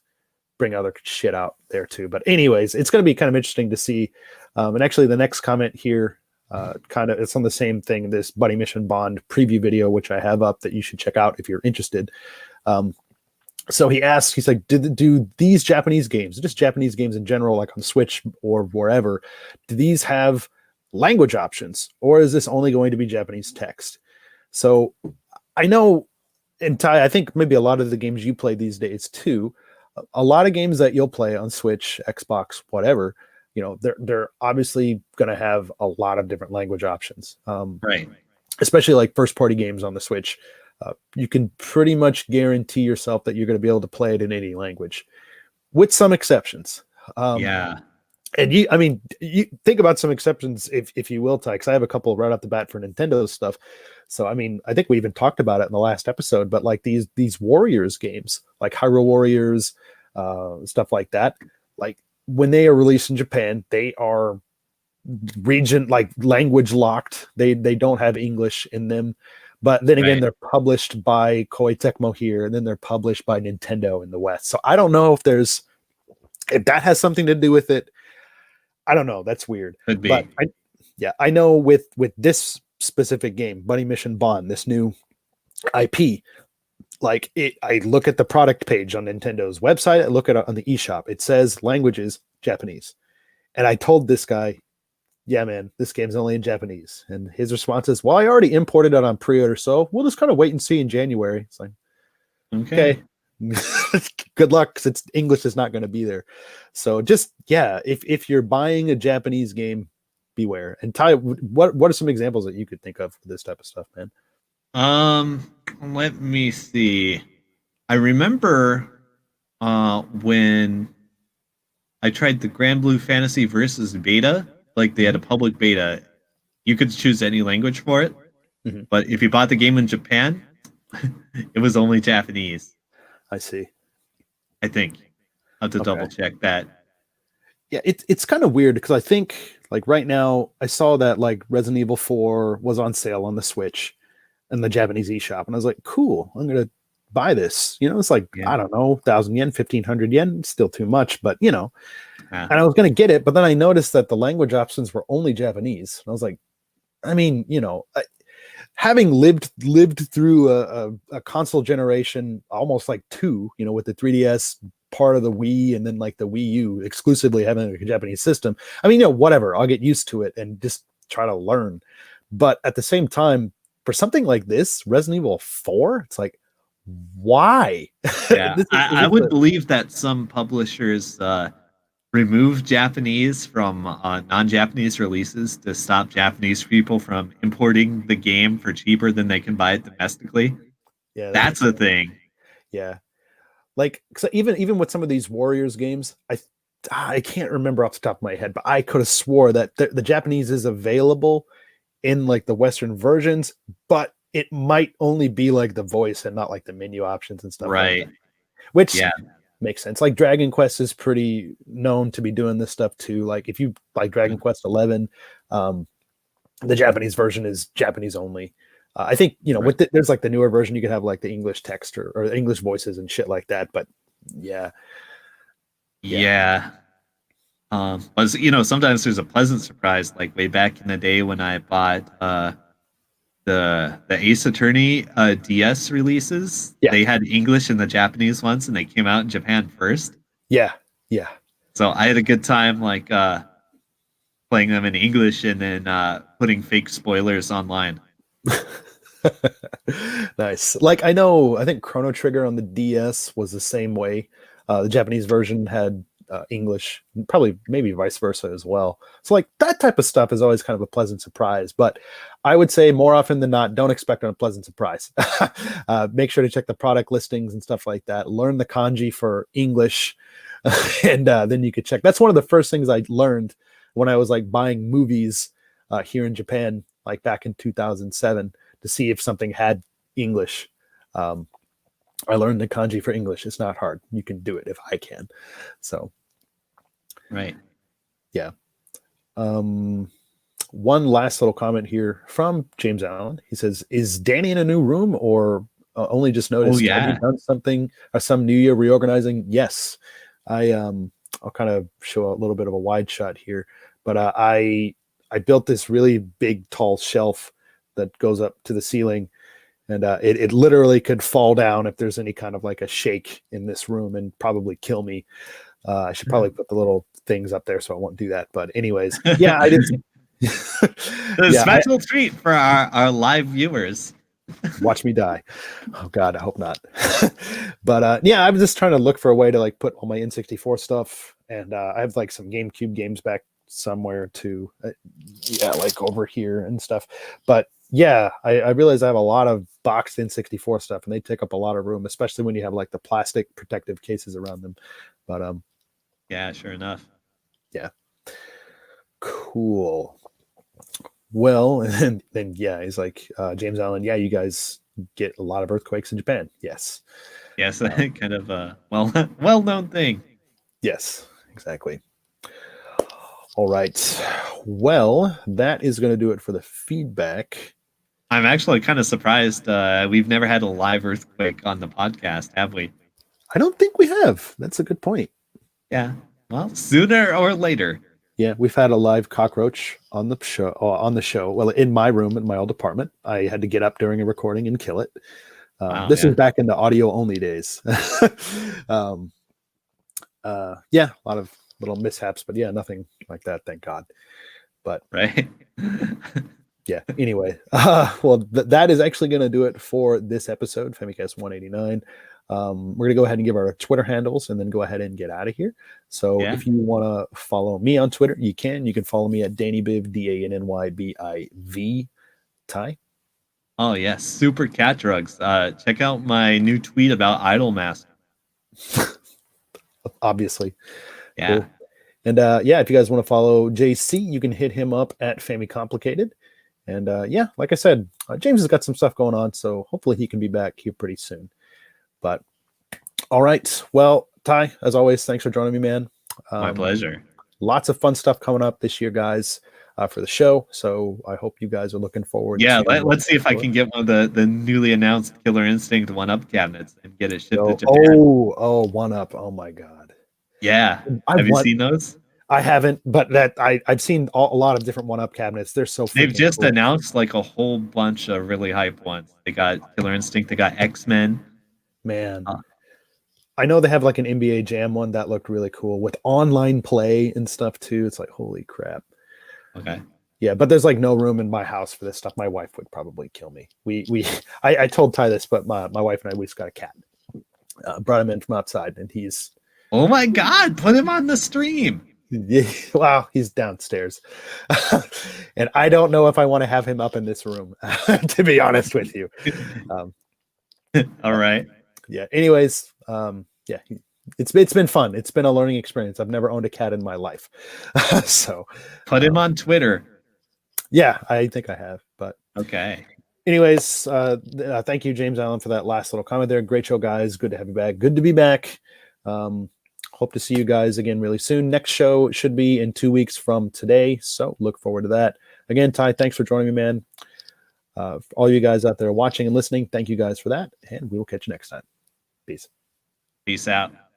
bring other shit out there too. But anyways, it's going to be kind of interesting to see. And actually, the next comment here, it's on the same thing. This Buddy Mission Bond preview video, which I have up that you should check out if you're interested. So he asked, he's like, do these Japanese games, just Japanese games in general, like on Switch or wherever, do these have language options, or is this only going to be Japanese text? So I know, and Ty, I think maybe a lot of the games you play these days too, a lot of games that you'll play on Switch, Xbox, whatever, you know, they're obviously going to have a lot of different language options. Right. Especially like first party games on the Switch. You can pretty much guarantee yourself that you're going to be able to play it in any language, with some exceptions. Yeah. And you think about some exceptions, if you will, Ty, because I have a couple right off the bat for Nintendo stuff. So, I mean, I think we even talked about it in the last episode, but like these Warriors games, like Hyrule Warriors, stuff like that, like when they are released in Japan, they are language locked. They don't have English in them. But then again, they're published by Koei Tecmo here, and then they're published by Nintendo in the West. So I don't know if that has something to do with it. I don't know. That's weird. Could be. But I know with this specific game, Buddy Mission Bond, this new IP, I look at the product page on Nintendo's website. I look at it on the eShop. It says languages Japanese, and I told this guy, yeah, man, this game's only in Japanese. And his response is, well, I already imported it on pre-order, so we'll just kind of wait and see in January. It's like, okay. Good luck, because it's English is not going to be there. So just, yeah, if you're buying a Japanese game, beware. And Ty, what are some examples that you could think of for this type of stuff, man? Let me see. I remember when I tried the Grand Blue Fantasy Versus beta. Like they had a public beta, you could choose any language for it. Mm-hmm. But if you bought the game in Japan, it was only Japanese. I see. I think I'll have to double check that. Yeah, it's kind of weird because I think like right now I saw that like Resident Evil 4 was on sale on the Switch and the Japanese eShop, and I was like, cool, I'm gonna buy this. It's like, Yeah. I don't know, 1,000 yen, 1,500 yen, still too much, but Yeah. and I was going to get it, but then I noticed that the language options were only Japanese. And I was like, I mean, having lived through a console generation, almost like two, with the 3DS, part of the Wii, and then like the Wii U exclusively having a Japanese system. I mean, whatever, I'll get used to it and just try to learn. But at the same time, for something like this, Resident Evil 4, it's like, why? Yeah, I would believe that some publishers remove Japanese from non-Japanese releases to stop Japanese people from importing the game for cheaper than they can buy it domestically. Yeah, that That's makes a sense. thing. Yeah, like, cause even with some of these Warriors games, I can't remember off the top of my head, but I could have swore that the Japanese is available in like the Western versions, but it might only be like the voice and not like the menu options and stuff like Right. that, which Yeah. makes sense. Like Dragon Quest is pretty known to be doing this stuff too. Like if you like Dragon Quest 11, the Japanese version is Japanese only. I think Right. there's like the newer version, you can have like the English text or English voices and shit like that. But yeah, Yeah. But sometimes there's a pleasant surprise. Like way back in the day when I bought the Ace Attorney DS releases, yeah, they had English and the Japanese ones, and they came out in Japan first. yeah, yeah. So I had a good time like playing them in English and then putting fake spoilers online. Nice. Like I think Chrono Trigger on the DS was the same way. The Japanese version had English, probably maybe vice versa as well. So like that type of stuff is always kind of a pleasant surprise. But I would say more often than not, don't expect a pleasant surprise. Make sure to check the product listings and stuff like that. Learn the kanji for English, and then you could check. That's one of the first things I learned when I was like buying movies here in Japan, like back in 2007, to see if something had English. I learned the kanji for English. It's not hard. You can do it if I can. So, Right. yeah. One last little comment here from James Allen. He says, "Is Danny in a new room or only just noticed? Oh Have you yeah. done something or some New Year reorganizing?" Yes, I'll kind of show a little bit of a wide shot here, but I built this really big, tall shelf that goes up to the ceiling, and it literally could fall down if there's any kind of like a shake in this room and probably kill me. I should probably put the little things up there so I won't do that. But anyways, yeah, I did. A Yeah, special treat for our live viewers. watch me die. Oh God, I hope not. But yeah, I was just trying to look for a way to like put all my N64 stuff, and I have like some GameCube games back somewhere too. Yeah, like over here and stuff. But yeah, I realize I have a lot of boxed N64 stuff, and they take up a lot of room, especially when you have like the plastic protective cases around them. But Yeah, sure enough. yeah, cool. Well, and then yeah, he's like James Allen. Yeah, you guys get a lot of earthquakes in Japan. Yes, Yes, kind of a well-known thing. yes, exactly. All right. Well, that is going to do it for the feedback. I'm actually kind of surprised we've never had a live earthquake on the podcast, have we? I don't think we have. That's a good point. Yeah. Well, sooner or later. Yeah, we've had a live cockroach on the show. Well, in my room in my old apartment, I had to get up during a recording and kill it. Wow, This yeah. is back in the audio only days. Yeah, a lot of little mishaps, but yeah, nothing like that, thank God. But Right. yeah, anyway, well, that is actually going to do it for this episode, Famicast 189. We're going to go ahead and give our Twitter handles and then go ahead and get out of here. So Yeah. if you want to follow me on Twitter, you can. You can follow me at DannyBiv, DANNYBIV. Ty? Oh, yes. Super cat drugs. Check out my new tweet about Idolmaster. Obviously. Yeah. Cool. And yeah, if you guys want to follow JC, you can hit him up at Famicomplicated. And yeah, like I said, James has got some stuff going on, so hopefully he can be back here pretty soon. But all right. Well, Ty, as always, thanks for joining me, man. My pleasure. Lots of fun stuff coming up this year, guys. for the show. So I hope you guys are looking forward. Yeah, to let's see if I can get one of the newly announced Killer Instinct 1-Up cabinets and get it shipped to Japan. Oh, 1-Up. Oh my god. Yeah, I have you seen those? I haven't, but I've seen a lot of different 1-Up cabinets. They're so They've freaking just cool. announced like a whole bunch of really hype ones. They got Killer Instinct, they got X-Men. Man. Uh, I know they have like an NBA Jam one that looked really cool with online play and stuff too. It's like, holy crap. Okay. Yeah, but there's like no room in my house for this stuff. My wife would probably kill me. I told Ty this, but my wife and I, we just got a cat. Brought him in from outside, and he's Oh my god, put him on the stream. wow, he's downstairs. And I don't know if I want to have him up in this room, to be honest with you. All right. Yeah. Anyways, yeah, it's been fun. It's been a learning experience. I've never owned a cat in my life. So put him on Twitter. Yeah, I think I have, but okay. Anyways, thank you, James Allen, for that last little comment there. Great show, guys. Good to have you back. Good to be back. Hope to see you guys again really soon. Next show should be in 2 weeks from today, so look forward to that. Again, Ty, thanks for joining me, man. All you guys out there watching and listening, thank you guys for that, and we will catch you next time. Peace. Peace out.